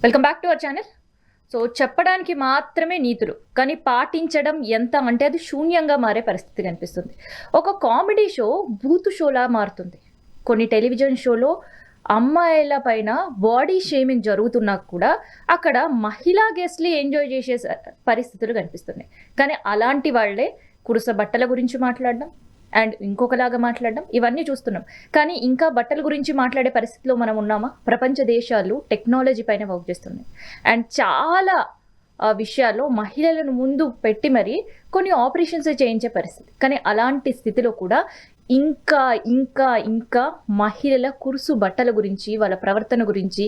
Welcome back to our channel. So చెప్పడానికి మాత్రమే నీతులు, కానీ పాటించడం ఎంత అంటే అది శూన్యంగా మారే పరిస్థితి కనిపిస్తుంది. ఒక కామెడీ షో బూతు షోలా మారుతుంది. కొన్ని టెలివిజన్ షోలో అమ్మాయిల పైన బాడీ షేమింగ్ జరుగుతున్నా కూడా అక్కడ మహిళా గెస్ట్లీ ఎంజాయ్ చేసే పరిస్థితులు కనిపిస్తున్నాయి. కానీ అలాంటి వాళ్ళే కురుస బట్టల గురించి మాట్లాడడం అండ్ ఇంకొకలాగా మాట్లాడడం ఇవన్నీ చూస్తున్నాం. కానీ ఇంకా బట్టల గురించి మాట్లాడే పరిస్థితిలో మనం ఉన్నామా? ప్రపంచ దేశాలు టెక్నాలజీ పైన వర్క్ చేస్తున్నాయి అండ్ చాలా విషయాల్లో మహిళలను ముందు పెట్టి మరీ కొన్ని ఆపరేషన్స్ చేయించే పరిస్థితి. కానీ అలాంటి స్థితిలో కూడా ఇంకా ఇంకా ఇంకా మహిళల కురుసు బట్టల గురించి, వాళ్ళ ప్రవర్తన గురించి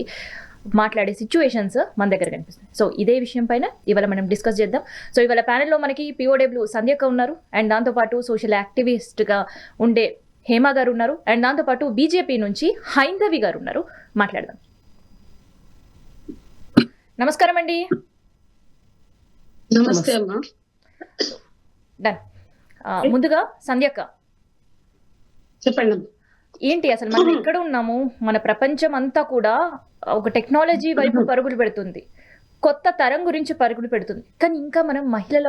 మాట్లాడే సిచ్యువేషన్స్ మన దగ్గర కనిపిస్తుంది. సో ఇదే విషయం పైన ఇవాళ మనం డిస్కస్ చేద్దాం. సో ఇవాళ ప్యానెల్లో మనకి పిఓడబ్ల్యూ సంధ్యక్క ఉన్నారు అండ్ దాంతోపాటు సోషల్ యాక్టివిస్ట్గా ఉండే హేమ గారు ఉన్నారు అండ్ దాంతోపాటు బీజేపీ నుంచి హైందవి గారు ఉన్నారు. మాట్లాడదాం. నమస్కారం అండి. నమస్తే అమ్మా. డన్. ముందుగా సంధ్యక్క చెప్పండి. ఏంటి అసలు మనం ఎక్కడ ఉన్నాము? మన ప్రపంచం అంతా కూడా ఒక టెక్నాలజీ వైపు పరుగులు పెడుతుంది, కొత్త తరం గురించి పరుగులు పెడుతుంది. కానీ ఇంకా మనం మహిళల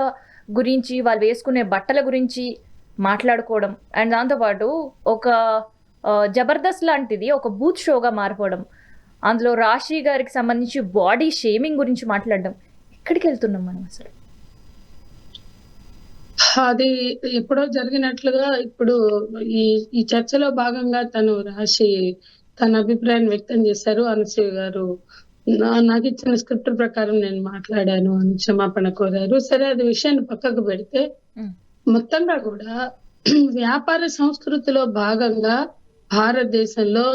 గురించి, వాళ్ళు వేసుకునే బట్టల గురించి మాట్లాడుకోవడం అండ్ దాంతోపాటు ఒక జబర్దస్త్ లాంటిది ఒక బూత్ షోగా మారిపోవడం, అందులో రాశి గారికి సంబంధించి బాడీ షేమింగ్ గురించి మాట్లాడడం, ఎక్కడికి వెళ్తున్నాం మనం అసలు? అది ఎప్పుడో జరిగినట్లుగా ఇప్పుడు ఈ చర్చలో భాగంగా రాశి తన అభిప్రాయం వ్యక్తం చేశారు. అనసూయ గారు నాకు ఇచ్చిన స్క్రిప్ట్ ప్రకారం నేను మాట్లాడాను అని క్షమాపణ కోరారు. సరే, అది విషయాన్ని పక్కకు పెడితే మొత్తంగా కూడా వ్యాపార సంస్కృతిలో భాగంగా భారతదేశంలో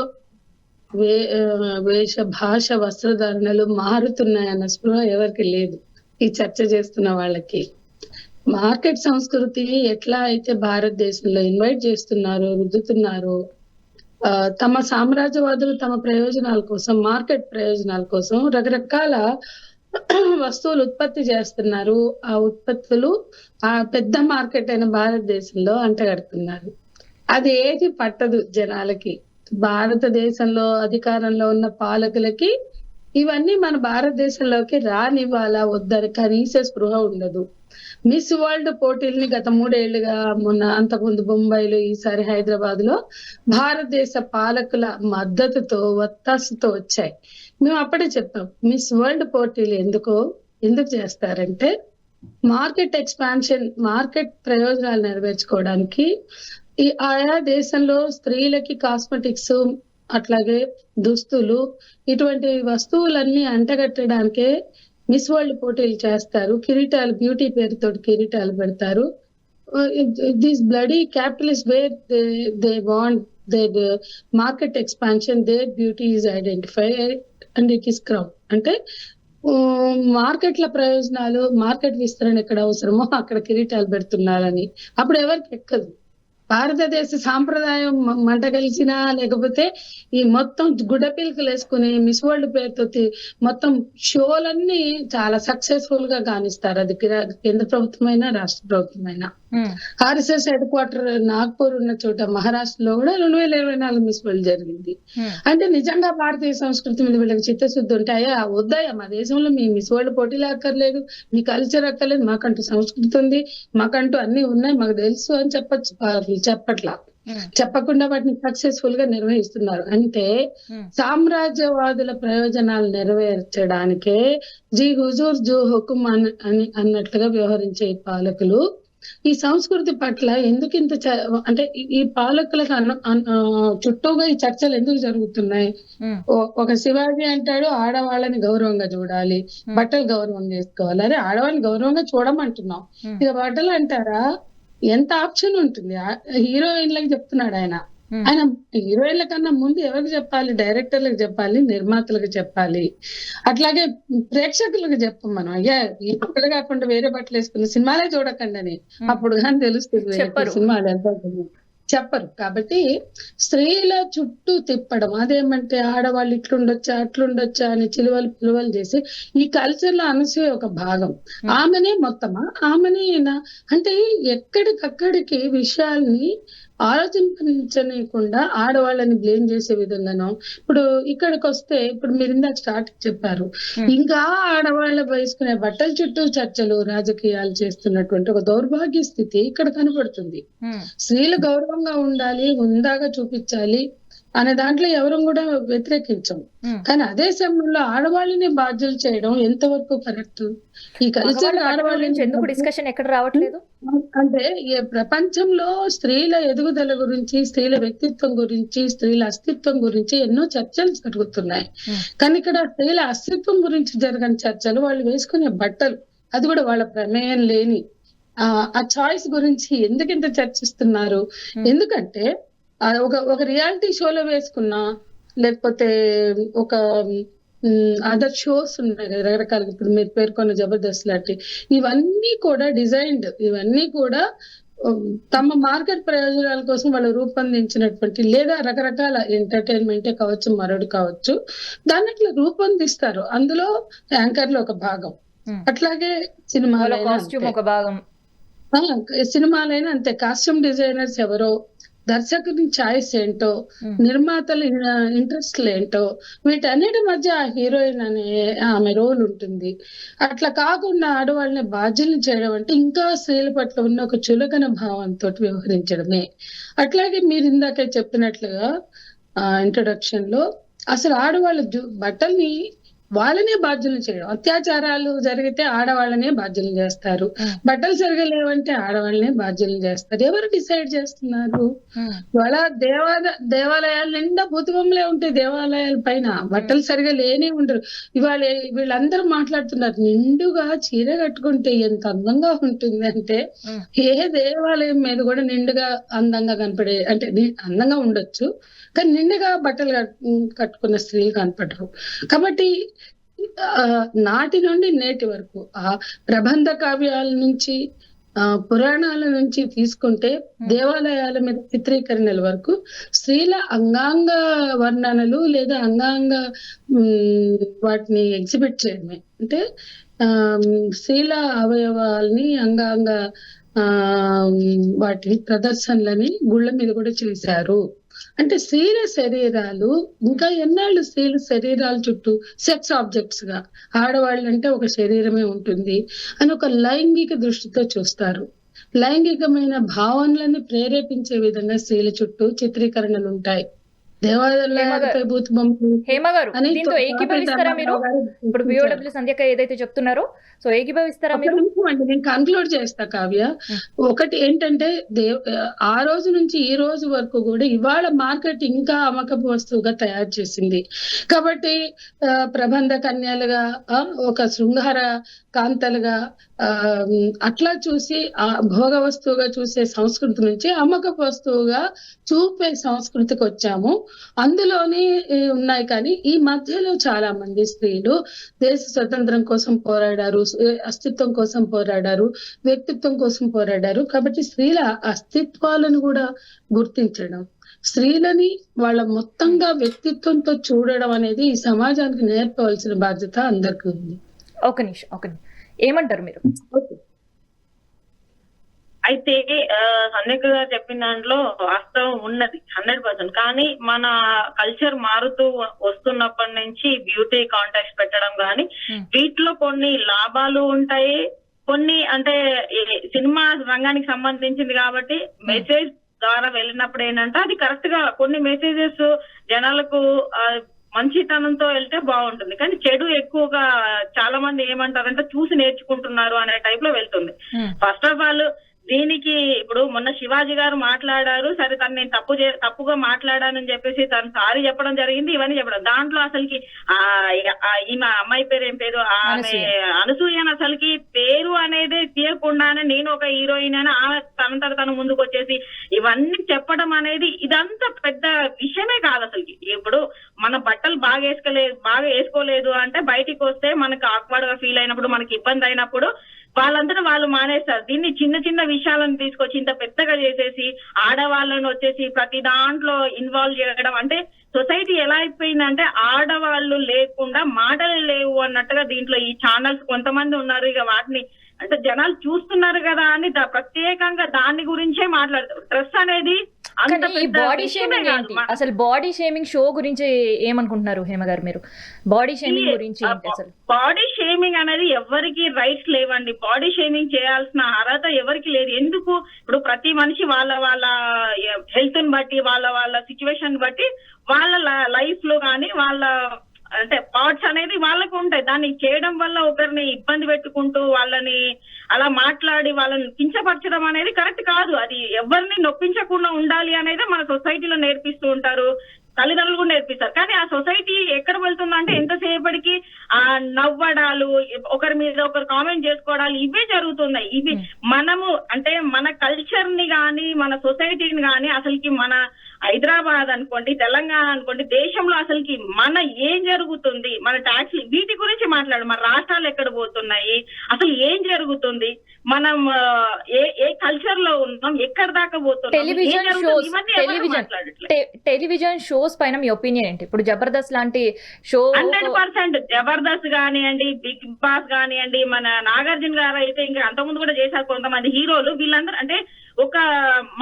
వేష భాష వస్త్రధారణలు మారుతున్నాయన్న స్పృహ ఎవరికి లేదు. ఈ చర్చ చేస్తున్న వాళ్ళకి మార్కెట్ సంస్కృతి ఎట్లా అయితే భారతదేశంలో ఇన్వైట్ చేస్తున్నారో, రుద్దుతున్నారో, తమ సామ్రాజ్యవాదులు తమ ప్రయోజనాల కోసం, మార్కెట్ ప్రయోజనాల కోసం రకరకాల వస్తువులు ఉత్పత్తి చేస్తున్నారు. ఆ ఉత్పత్తులు ఆ పెద్ద మార్కెట్ అయిన భారతదేశంలో అంటగడుతున్నారు. అది ఏది పట్టదు జనాలకి. భారతదేశంలో అధికారంలో ఉన్న పాలకులకి ఇవన్నీ మన భారతదేశంలోకి రానివ్వాలా వద్దని కనీస స్పృహ ఉండదు. మిస్ వరల్డ్ పోటీల్ని గత 3 ఏళ్లుగా, మొన్న అంతకుముందు బొంబాయిలో, ఈసారి హైదరాబాద్ లో భారతదేశ పాలకుల మద్దతుతో, ఒత్తాసుతో వచ్చాయి. మేము అప్పుడే చెప్పాం, మిస్ వరల్డ్ పోటీలు ఎందుకు చేస్తారంటే మార్కెట్ ఎక్స్పాన్షన్, మార్కెట్ ప్రయోజనాలు నెరవేర్చుకోవడానికి. ఈ ఆయా దేశంలో స్త్రీలకి కాస్మెటిక్స్, అట్లాగే దుస్తులు, ఇటువంటి వస్తువులన్నీ అంటగట్టడానికే మిస్ వరల్డ్ పోటీలు చేస్తారు. కిరీటాలు, బ్యూటీ పేరుతో కిరీటాలు పెడతారు. This bloody capitalist where they want their market expansion, their beauty is identified and it is crowd. అంటే మార్కెట్ల ప్రయోజనాలు, మార్కెట్ విస్తరణ ఎక్కడ అవసరమో అక్కడ కిరీటాలు పెడుతున్నారని. అప్పుడు ఎవరికి ఎక్కదు. భారతదేశ సాంప్రదాయం మంట కలిసినా, లేకపోతే ఈ మొత్తం గుడ్డపిల్కలు వేసుకుని మిస్ వరల్డ్ పేరుతో మొత్తం షోలన్నీ చాలా సక్సెస్ఫుల్ గా కానిస్తారు. అది కేంద్ర ప్రభుత్వమైనా రాష్ట్ర ప్రభుత్వమైనా. ఆర్ఎస్ఎస్ హెడ్ క్వార్టర్ నాగ్పూర్ ఉన్న చోట మహారాష్ట్రలో కూడా 2024 మిస్ వరల్డ్ జరిగింది. అంటే నిజంగా భారతీయ సంస్కృతి మీద వీళ్ళకి చిత్తశుద్ధి ఉంటాయా? వద్దాయా? మా దేశంలో మీ మిస్ వరల్డ్ పోటీలు అక్కర్లేదు, మీ కల్చర్ అక్కర్లేదు, మాకంటూ సంస్కృతి ఉంది, మాకంటూ అన్ని ఉన్నాయి, మాకు తెలుసు అని చెప్పచ్చు. చెప్పట్లా. చెప్పకుండా వాటిని సక్సెస్ఫుల్ గా నిర్వహిస్తున్నారు. అంటే సామ్రాజ్యవాదుల ప్రయోజనాలు నెరవేర్చడానికే జీ హుజూర్ జో హుకుం అని అన్నట్లుగా వ్యవహరించే ఈ పాలకులు ఈ సంస్కృతి పట్ల ఎందుకు ఇంత అంటే ఈ పాలకులకు చుట్టూగా ఈ చర్చలు ఎందుకు జరుగుతున్నాయి? ఒక శివాజీ అంటాడు, ఆడవాళ్ళని గౌరవంగా చూడాలి, బట్టలు గౌరవం చేసుకోవాలి. అరే, ఆడవాళ్ళని గౌరవంగా చూడమంటున్నాం, ఇక బట్టలు అంటారా? ఎంత ఆప్షన్ ఉంటుంది? హీరోయిన్లకు చెప్తున్నాడు ఆయన. ఆయన హీరోయిన్ల కన్నా ముందు ఎవరికి చెప్పాలి? డైరెక్టర్లకు చెప్పాలి, నిర్మాతలకు చెప్పాలి, అట్లాగే ప్రేక్షకులకు చెప్పం. మనం అయ్యా ఈ బట్టలు కాకుండా వేరే బట్టలు వేసుకుని సినిమాలే చూడకండి అని. అప్పుడు కానీ తెలుస్తుంది సినిమాలు ఎంత చెప్పరు. కాబట్టి స్త్రీల చుట్టూ తిప్పడం, అదేమంటే ఆడవాళ్ళు ఇట్లుండొచ్చా అట్లుండొచ్చా అని పిలువలు చేసి ఈ కల్చర్ లో అనసూయ ఒక భాగం. ఆమెనే మొత్తమా? ఆమెనే అంటే ఎక్కడికక్కడికి విషయాల్ని ఆలోచించనీయకుండా ఆడవాళ్ళని బ్లేమ్ చేసే విధంగానో, ఇప్పుడు ఇక్కడికి వస్తే ఇప్పుడు మీరు ఇందాక స్టార్ట్ చెప్పారు, ఇంకా ఆడవాళ్ళ వేసుకునే బట్టల చుట్టూ చర్చలు రాజకీయాలు చేస్తున్నటువంటి ఒక దౌర్భాగ్య స్థితి ఇక్కడ కనపడుతుంది. స్త్రీలు గౌరవంగా ఉండాలి, హుందాగా చూపించాలి అనే దాంట్లో ఎవరు కూడా వ్యతిరేకించం. కానీ అదే సమయంలో ఆడవాళ్ళని బాధ్యులు చేయడం ఎంతవరకు కరెక్ట్? ఈ కల్చర్ ఆడవాళ్ళని ఎందుకు డిస్కషన్ ఎక్కడ రావట్లేదు అంటే ప్రపంచంలో స్త్రీల ఎదుగుదల గురించి, స్త్రీల వ్యక్తిత్వం గురించి, స్త్రీల అస్తిత్వం గురించి ఎన్నో చర్చలు జరుగుతున్నాయి. కానీ ఇక్కడ స్త్రీల అస్తిత్వం గురించి జరగని చర్చలు, వాళ్ళు వేసుకునే బట్టలు, అది కూడా వాళ్ళ ప్రమేయం లేని ఆ చాయిస్ గురించి ఎందుకు ఇంత చర్చిస్తున్నారు? ఎందుకంటే ఒక రియాలిటీ షోలో వేసుకున్నా, లేకపోతే ఒక అదర్ షోస్ ఉన్నాయి కదా రకరకాలుగా, ఇప్పుడు మీరు పేర్కొన్న జబర్దస్త్ లాంటి, ఇవన్నీ కూడా డిజైన్డ్, ఇవన్నీ కూడా తమ మార్కెట్ ప్రయోజనాల కోసం వాళ్ళు రూపొందించినటువంటి, లేదా రకరకాల ఎంటర్టైన్మెంటే కావచ్చు, మరొకటి కావచ్చు, దాన్ని అట్లా రూపొందిస్తారు. అందులో యాంకర్లు ఒక భాగం, అట్లాగే సినిమాలైనా అంతే. కాస్ట్యూమ్ డిజైనర్స్ ఎవరో, దర్శకుని ఛాయిస్ ఏంటో, నిర్మాతల ఇంట్రెస్ట్లు ఏంటో, వీటన్నిటి మధ్య ఆ హీరోయిన్ అనే ఆమె రోల్ ఉంటుంది. అట్లా కాకుండా ఆడవాళ్ళని బాధ్యులను చేయడం అంటే ఇంకా స్త్రీల పట్ల ఉన్న ఒక చులకన భావంతో వ్యవహరించడమే. అట్లాగే మీరు ఇందాక చెప్పినట్లుగా ఇంట్రొడక్షన్ లో, అసలు ఆడవాళ్ళ బట్టల్ని వాళ్ళనే బాధ్యులు చేయడం. అత్యాచారాలు జరిగితే ఆడవాళ్ళనే బాధ్యులు చేస్తారు, బట్టలు సరిగా లేవంటే ఆడవాళ్ళనే బాధ్యులు చేస్తారు. ఎవరు డిసైడ్ చేస్తున్నారు? వాళ్ళ దేవాలయాల నిండా భూతబొమ్మలే ఉంటాయి, దేవాలయాల పైన బట్టలు సరిగా లేనే ఉండరు. ఇవాళ వీళ్ళందరూ మాట్లాడుతున్నారు, నిండుగా చీర కట్టుకుంటే ఎంత అందంగా ఉంటుంది అంటే, ఏ దేవాలయం మీద కూడా నిండుగా అందంగా కనపడే, అంటే అందంగా ఉండొచ్చు కానీ నిండుగా బట్టలు కట్టుకున్న స్త్రీలు కనపడరు. కాబట్టి నాటి నుండి నేటి వరకు ఆ ప్రబంధ కావ్యాల నుంచి, పురాణాల నుంచి తీసుకుంటే, దేవాలయాల మీద చిత్రీకరణల వరకు స్త్రీల అంగాంగ వర్ణనలు లేదా అంగాంగ వాటిని ఎగ్జిబిట్ చేయడమే. అంటే స్త్రీల అవయవాల్ని, అంగాంగ వాటి ప్రదర్శనలని గుళ్ళ మీద కూడా చేశారు. అంటే స్త్రీల శరీరాలు ఇంకా ఎన్నాళ్ళు స్త్రీల శరీరాల చుట్టూ సెక్స్ ఆబ్జెక్ట్స్ గా, ఆడవాళ్ళు అంటే ఒక శరీరమే ఉంటుంది అని ఒక లైంగిక దృష్టితో చూస్తారు. లైంగికమైన భావనలను ప్రేరేపించే విధంగా స్త్రీల చుట్టూ చిత్రీకరణలు ఉంటాయి. దేవాలయాలపై భూతబొమ్మలు అని ఇప్పుడు బిఓడబ్ల్యూ సంధ్యక ఏదైతే చెప్తున్నారో, సో ఏకీభవిస్తారా మీరు? నేను కన్క్లూడ్ చేస్తా కావ్య. ఒకటి ఏంటంటే, ఆ రోజు నుంచి ఈ రోజు వరకు కూడా ఇవాళ మార్కెట్ ఇంకా అమ్మకపు వస్తువుగా తయారు చేసింది. కాబట్టి ప్రబంధ కన్యలుగా, ఒక శృంగార కాంతలుగా అట్లా చూసి భోగ వస్తువుగా చూసే సంస్కృతి నుంచి అమ్మకపు వస్తువుగా చూపే సంస్కృతికి వచ్చాము. అందులోనే ఉన్నాయి. కానీ ఈ మధ్యలో చాలా మంది స్త్రీలు దేశ స్వతంత్రం కోసం పోరాడారు, అస్తిత్వం కోసం పోరాడారు, వ్యక్తిత్వం కోసం పోరాడారు. కాబట్టి స్త్రీల అస్తిత్వాలను కూడా గుర్తించడం, స్త్రీలని వాళ్ళ మొత్తంగా వ్యక్తిత్వంతో చూడడం అనేది ఈ సమాజానికి నేర్పవలసిన బాధ్యత అందరికీ ఉంది. ఒక నిమిషం ఏమంటారు మీరు? అయితే సంధ్యక గారు చెప్పిన దాంట్లో వాస్తవం ఉన్నది 100%. కానీ మన కల్చర్ మారుతూ వస్తున్నప్పటి నుంచి బ్యూటీ కాంటెస్ట్ పెట్టడం కానీ, వీటిలో కొన్ని లాభాలు ఉంటాయి, కొన్ని అంటే సినిమా రంగానికి సంబంధించింది కాబట్టి మెసేజ్ ద్వారా వెళ్ళినప్పుడు ఏంటంటే అది కరెక్ట్ గా కొన్ని మెసేజెస్ జనాలకు మంచితనంతో వెళ్తే బాగుంటుంది. కానీ చెడు ఎక్కువగా చాలా మంది ఏమంటారంటే చూసి నేర్చుకుంటున్నారు అనే టైప్ లో వెళ్తుంది. ఫస్ట్ ఆఫ్ ఆల్ దీనికి ఇప్పుడు మొన్న శివాజీ గారు మాట్లాడారు, సరే తను నేను తప్పుగా మాట్లాడానని చెప్పేసి తను సారీ చెప్పడం జరిగింది, ఇవన్నీ చెప్పడం. దాంట్లో అసలుకి ఈమె అమ్మాయి పేరు ఏం పేరు, ఆమె అనసూయని అసలుకి పేరు అనేది తీయకుండానే నేను ఒక హీరోయిన్ అని ఆమె తను ముందుకు వచ్చేసి ఇవన్నీ చెప్పడం అనేది ఇదంతా పెద్ద విషయమే కాదు అసలుకి. ఇప్పుడు మన బట్టలు బాగా వేసుకోలేదు అంటే బయటికి వస్తే మనకు ఆక్వర్డ్ గా ఫీల్ అయినప్పుడు, మనకి ఇబ్బంది అయినప్పుడు వాళ్ళందరూ వాళ్ళు మానేస్తారు. దీన్ని చిన్న చిన్న విషయాలను తీసుకొచ్చి ఇంత పెద్దగా చేసేసి ఆడవాళ్ళను వచ్చేసి ప్రతి దాంట్లో ఇన్వాల్వ్ చేయడం అంటే సొసైటీ ఎలా అయిపోయిందంటే ఆడవాళ్ళు లేకుండా మాటలు లేవు అన్నట్టుగా దీంట్లో ఈ ఛానల్స్ కొంతమంది ఉన్నారు. ఇక వాటిని అంటే జనాలు చూస్తున్నారు కదా అని ప్రత్యేకంగా దాని గురించే మాట్లాడతారు. డ్రెస్ అనేది అంత కానీ ఈ పెద్ద బాడీ విషయమే షేమింగ్ కాదు. ఏంటి అసలు? బాడీ షేమింగ్ షో గురించి ఏమనుకుంటున్నారు హేమ గారు? మీరు బాడీ షేమింగ్ గురించి ఏంటి అసలు? బాడీ షేమింగ్ అనేది ఎవరికి రైట్స్ లేవండి. బాడీ షేమింగ్ చేయాల్సిన అర్హత ఎవరికి లేదు. ఎందుకు? ఇప్పుడు ప్రతి మనిషి వాళ్ళ హెల్త్ ని బట్టి, వాళ్ళ సిచ్యువేషన్ బట్టి, వాళ్ళ లైఫ్ లో కానీ వాళ్ళ అంటే పార్ట్స్ అనేది వాళ్ళకు ఉంటాయి. దాన్ని చేయడం వల్ల ఒకరిని ఇబ్బంది పెట్టుకుంటూ వాళ్ళని అలా మాట్లాడి వాళ్ళని కించపరచడం అనేది కరెక్ట్ కాదు. అది ఎవరిని నొప్పించకుండా ఉండాలి అనేది మన సొసైటీలో నేర్పిస్తూ ఉంటారు, తల్లిదండ్రులు కూడా నేర్పిస్తారు. కానీ ఆ సొసైటీ ఎక్కడ వెళ్తుందంటే ఎంతసేపటికి ఆ నవ్వడాలు, ఒకరి మీద ఒకరు కామెంట్ చేసుకోవడాలు ఇవే జరుగుతున్నాయి. ఇవి మనము అంటే మన కల్చర్ ని గాని మన సొసైటీని గాని అసలుకి మన హైదరాబాద్ అనుకోండి, తెలంగాణ అనుకోండి, దేశంలో అసలుకి మన ఏం జరుగుతుంది, మన ట్యాక్స్లు వీటి గురించి మాట్లాడు. మన రాష్ట్రాలు ఎక్కడ పోతున్నాయి, అసలు ఏం జరుగుతుంది, మనం ఏ కల్చర్ లో ఉన్నాం, ఎక్కడ దాకా పోతున్నాం, టెలివిజన్ షోస్ పైన మీ ఒపీనియన్ ఏంటి? ఇప్పుడు జబర్దస్త్ లాంటి షో 100% జబర్దస్త్ కానివ్వండి, బిగ్ బాస్ కానివ్వండి, మన నాగార్జున గారు అయితే ఇంకా అంతకుముందు కూడా చేశారు. కొంతమంది హీరోలు వీళ్ళందరూ అంటే ఒక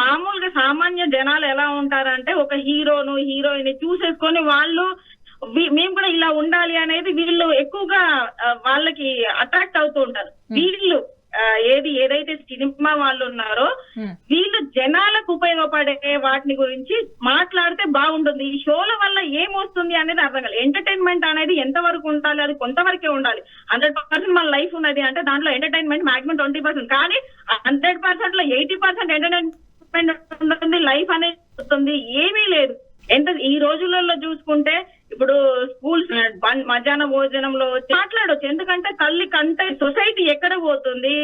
మామూలుగా సామాన్య జనాలు ఎలా ఉంటారంటే ఒక హీరోను హీరోయిన్ చూసేసుకొని వాళ్ళు మేము కూడా ఇలా ఉండాలి అనేది వీళ్ళు ఎక్కువగా వాళ్ళకి అట్రాక్ట్ అవుతూ ఉంటారు. వీళ్ళు ఏదైతే సినిమా వాళ్ళు ఉన్నారో వీళ్ళు జనాలకు ఉపయోగపడే వాటిని గురించి మాట్లాడితే బాగుంటుంది. ఈ షోల వల్ల ఏమొస్తుంది అనేది అర్థం కాదు. ఎంటర్టైన్మెంట్ అనేది ఎంత వరకు ఉండాలి, అది కొంతవరకే ఉండాలి. 100% మన లైఫ్ ఉన్నది అంటే దాంట్లో ఎంటర్టైన్మెంట్ మాక్సిమం 20%, కానీ 100% లో 80% ఎంటర్టైన్మెంట్ ఉంటుంది, లైఫ్ అనేది వస్తుంది. ఏమీ లేదు. ఈ రోజులలో చూసుకుంటే ఇప్పుడు స్కూల్స్ మధ్యాహ్న భోజనంలో మాట్లాడొచ్చు. ఎందుకంటే తల్లి కంటే సొసైటీ ఎక్కడ పోతుంది,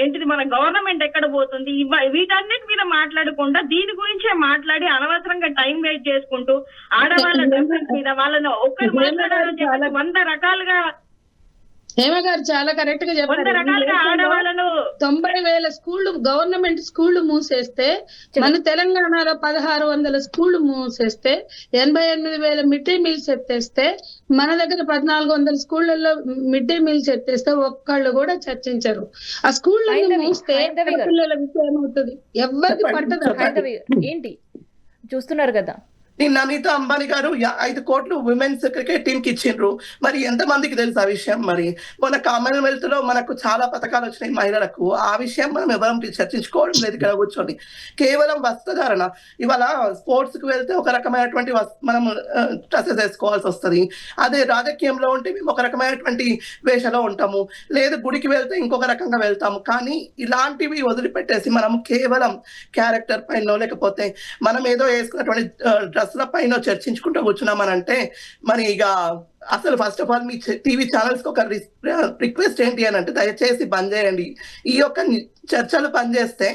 ఏంటిది మన గవర్నమెంట్ ఎక్కడ పోతుంది, వీటన్నిటి మీద మాట్లాడకుండా దీని గురించే మాట్లాడి అనవసరంగా టైం వేస్ట్ చేసుకుంటూ ఆడవాళ్ళ డ్రెస్సెస్ మీద వాళ్ళని ఒక్కరు మాట్లాడాలని చెప్పి 100 రకాలుగా హేమ గారు చాలా కరెక్ట్ గా చెప్పారు. 100 రకాలుగా ఆడవాళ్ళను 90,000 స్కూళ్లు గవర్నమెంట్ స్కూళ్లు మూసేస్తే, మన తెలంగాణలో 1,600 స్కూళ్లు మూసేస్తే, 88,000 మిడ్ డే మీల్స్ ఎత్తేస్తే, మన దగ్గర 1,400 స్కూళ్లలో మిడ్ డే మీల్స్ ఎత్తేస్తే ఒక్కళ్ళు కూడా చర్చించరు. ఆ స్కూళ్ళని మూస్తే పిల్లల విషయం ఏమవుతుంది? ఎవరికి పట్టదు. ఏంటి చూస్తున్నారు కదా, నిన్న అనిత అంబానీ గారు 5 కోట్లు విమెన్స్ క్రికెట్ టీమ్ కి ఇచ్చిండ్రు. మరి ఎంత మందికి తెలుసు ఆ విషయం? మరి మన కామన్వెల్త్ లో మనకు చాలా పథకాలు వచ్చినాయి మహిళలకు. ఆ విషయం మనం ఎవరం చర్చించుకోవడం లేదు ఇక్కడ కూర్చొని. కేవలం వస్త్రధారణ, ఇవాళ స్పోర్ట్స్ కి వెళ్తే ఒక రకమైనటువంటి మనం డ్రెస్సెస్ వేసుకోవాల్సి వస్తుంది. అదే రాజకీయంలో ఉంటే మేము ఒక రకమైనటువంటి వేషలో ఉంటాము, లేదు గుడికి వెళ్తే ఇంకొక రకంగా వెళ్తాము. కానీ ఇలాంటివి వదిలిపెట్టేసి మనం కేవలం క్యారెక్టర్ పైన లేకపోతే మనం ఏదో వేసుకున్నటువంటి డ్రెస్ల పైన చర్చించుకుంటూ కూర్చున్నామనంటే మరి ఇక అసలు first of all me TV channels కి ఒక రిక్వెస్ట్ ఏంటి అని అంటే దయచేసి బంద్ చేయండి. ఈ యొక్క చర్చలు పనిచేస్తే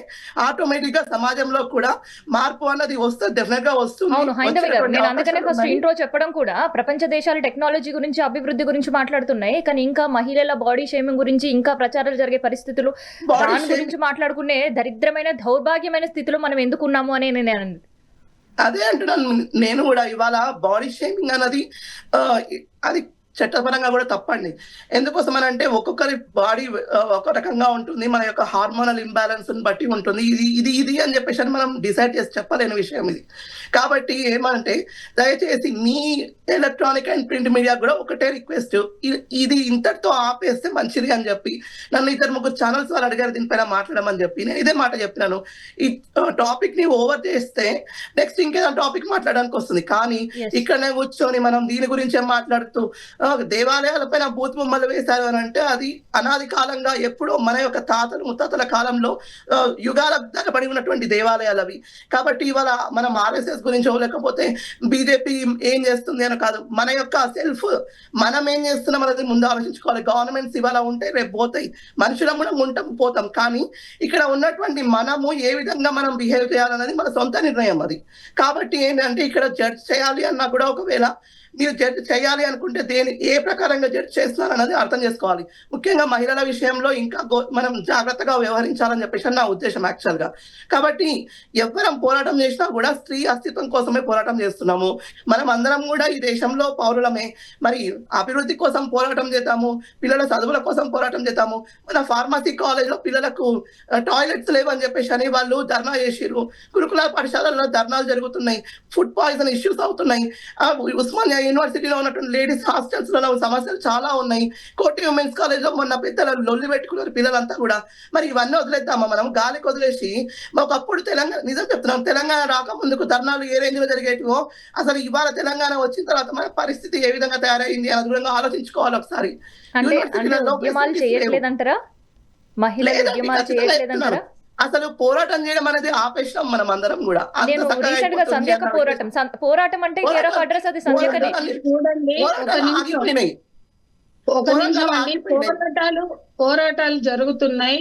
ఆటోమేటిక్ గా సమాజంలో కూడా మార్పు అన్నది వస్తుంది, డెఫినెట్ గా వస్తుంది. అవును హైందవి గారు, నేను అందుకనే ఫస్ట్ ఇంట్రో చెప్పడం కూడా ప్రపంచ దేశాలు టెక్నాలజీ గురించి అభివృద్ధి గురించి మాట్లాడుతున్నాయి, కానీ ఇంకా మహిళల బాడీ షేమింగ్ గురించి ఇంకా ప్రచారాలు జరిగే పరిస్థితులు దాని గురించి మాట్లాడుకునే దరిద్రమైన దౌర్భాగ్యమైన స్థితిలో మనం ఎందుకున్నాము అని నేను అదే అంటున్నాను నేను కూడా. ఇవాళ బాడీ షేమింగ్ అన్నది అది చట్టపరంగా కూడా తప్పండి. ఎందుకోసం అని అంటే ఒక్కొక్కరి బాడీ ఒక రకంగా ఉంటుంది, మన యొక్క హార్మోనల్ ఇంబ్యాలెన్స్ బట్టి ఉంటుంది. ఇది అని చెప్పేసి అని మనం డిసైడ్ చేసి చెప్పలేని విషయం ఇది. కాబట్టి ఏమంటే దయచేసి మీ ఎలక్ట్రానిక్ అండ్ ప్రింట్ మీడియా కూడా ఒకటే రిక్వెస్ట్, ఇది ఇంతటితో ఆపేస్తే మంచిది అని చెప్పి నన్ను 2-3 ఛానల్స్ వాళ్ళు అడిగారు దీనిపైన మాట్లాడమని చెప్పి. నేను ఇదే మాట చెప్పినాను, ఈ టాపిక్ ని ఓవర్ చేస్తే నెక్స్ట్ ఇంకేదో టాపిక్ మాట్లాడడానికి వస్తుంది. కానీ ఇక్కడనే కూర్చొని మనం దీని గురించే మాట్లాడుతూ దేవాలయాల పైన భూత బొమ్మలు వేశారు అని అంటే అది అనాది కాలంగా ఎప్పుడో మన యొక్క తాతలు ముత్తాతల కాలంలో యుగాల తరబడి ఉన్నటువంటి దేవాలయాలు అవి. కాబట్టి ఇవాళ మనం ఆర్ఎస్ఎస్ గురించో లేకపోతే బీజేపీ ఏం చేస్తుంది అని కాదు, మన యొక్క సెల్ఫ్ మనం ఏం చేస్తున్నాం అనేది ముందు ఆలోచించుకోవాలి. గవర్నమెంట్స్ ఇవాళ ఉంటే రేపు పోతాయి, మనుషులం కూడా ఉంటాం పోతాం, కానీ ఇక్కడ ఉన్నటువంటి మనము ఏ విధంగా మనం బిహేవ్ చేయాలనేది మన సొంత నిర్ణయం అది. కాబట్టి ఏంటంటే ఇక్కడ జడ్జ్ చేయాలి అన్నా కూడా ఒకవేళ మీరు జడ్జ్ చేయాలి అనుకుంటే ఏ ప్రకారంగా జడ్జ్ చేస్తున్నారు అన్నది అర్థం చేసుకోవాలి. ముఖ్యంగా మహిళల విషయంలో ఇంకా మనం జాగ్రత్తగా వ్యవహరించాలని చెప్పేసి నా ఉద్దేశం యాక్చువల్ గా. కాబట్టి ఎవరం పోరాటం చేసినా కూడా స్త్రీ అస్తిత్వం కోసమే పోరాటం చేస్తున్నాము. మనం అందరం కూడా ఈ దేశంలో పౌరులమే. మరి అభివృద్ధి కోసం పోరాటం చేద్దాము, పిల్లల చదువుల కోసం పోరాటం చేద్దాము. మన ఫార్మసీ కాలేజ్ లో పిల్లలకు టాయిలెట్స్ లేవని చెప్పేసి అని వాళ్ళు ధర్నా చేసిర్రు. గురుకుల పాఠశాలల్లో ధర్నాలు జరుగుతున్నాయి. ఫుడ్ పాయిజన్ ఇష్యూస్ అవుతున్నాయి. ఉస్మానియా యూనివర్సిటీలో ఉన్నటువంటి లేడీస్ హాస్టల్స్ లో సమస్యలు చాలా ఉన్నాయి. కోటి ఉమెన్స్ కాలేజ్ లో మొన్న పెద్దల లొల్లి పెట్టుకున్నారు పిల్లలంతా కూడా. మరి ఇవన్నీ వదిలేద్దామా మనం? గాలికి వదిలేసి ఒకప్పుడు తెలంగాణ, నిజం చెప్తున్నాం, తెలంగాణ రాకముందుకు ధర్నాలు ఏ రేంజ్ లో జరిగేటివో అసలు ఇవాళ తెలంగాణ వచ్చిన తర్వాత మన పరిస్థితి ఏ విధంగా తయారైంది అని దూరంగా ఆలోచించుకోవాలి ఒకసారి. అంటే ఉద్యమాలు చేయట్లేదంటారా? మహిళలు ఉద్యమాలు చేయట్లేదంటారా? అసలు పోరాటం చేయడం అనేది ఆపేసినాం మనం అందరం కూడా. నేను రీసెంట్ గా సంధ్యక పోరాటం అంటే కేర్ ఆఫ్ అడ్రస్ అది సంధ్యకనే. చూడండి, ఒక నిమిషం అండి. పోరాటాలు జరుగుతున్నాయి.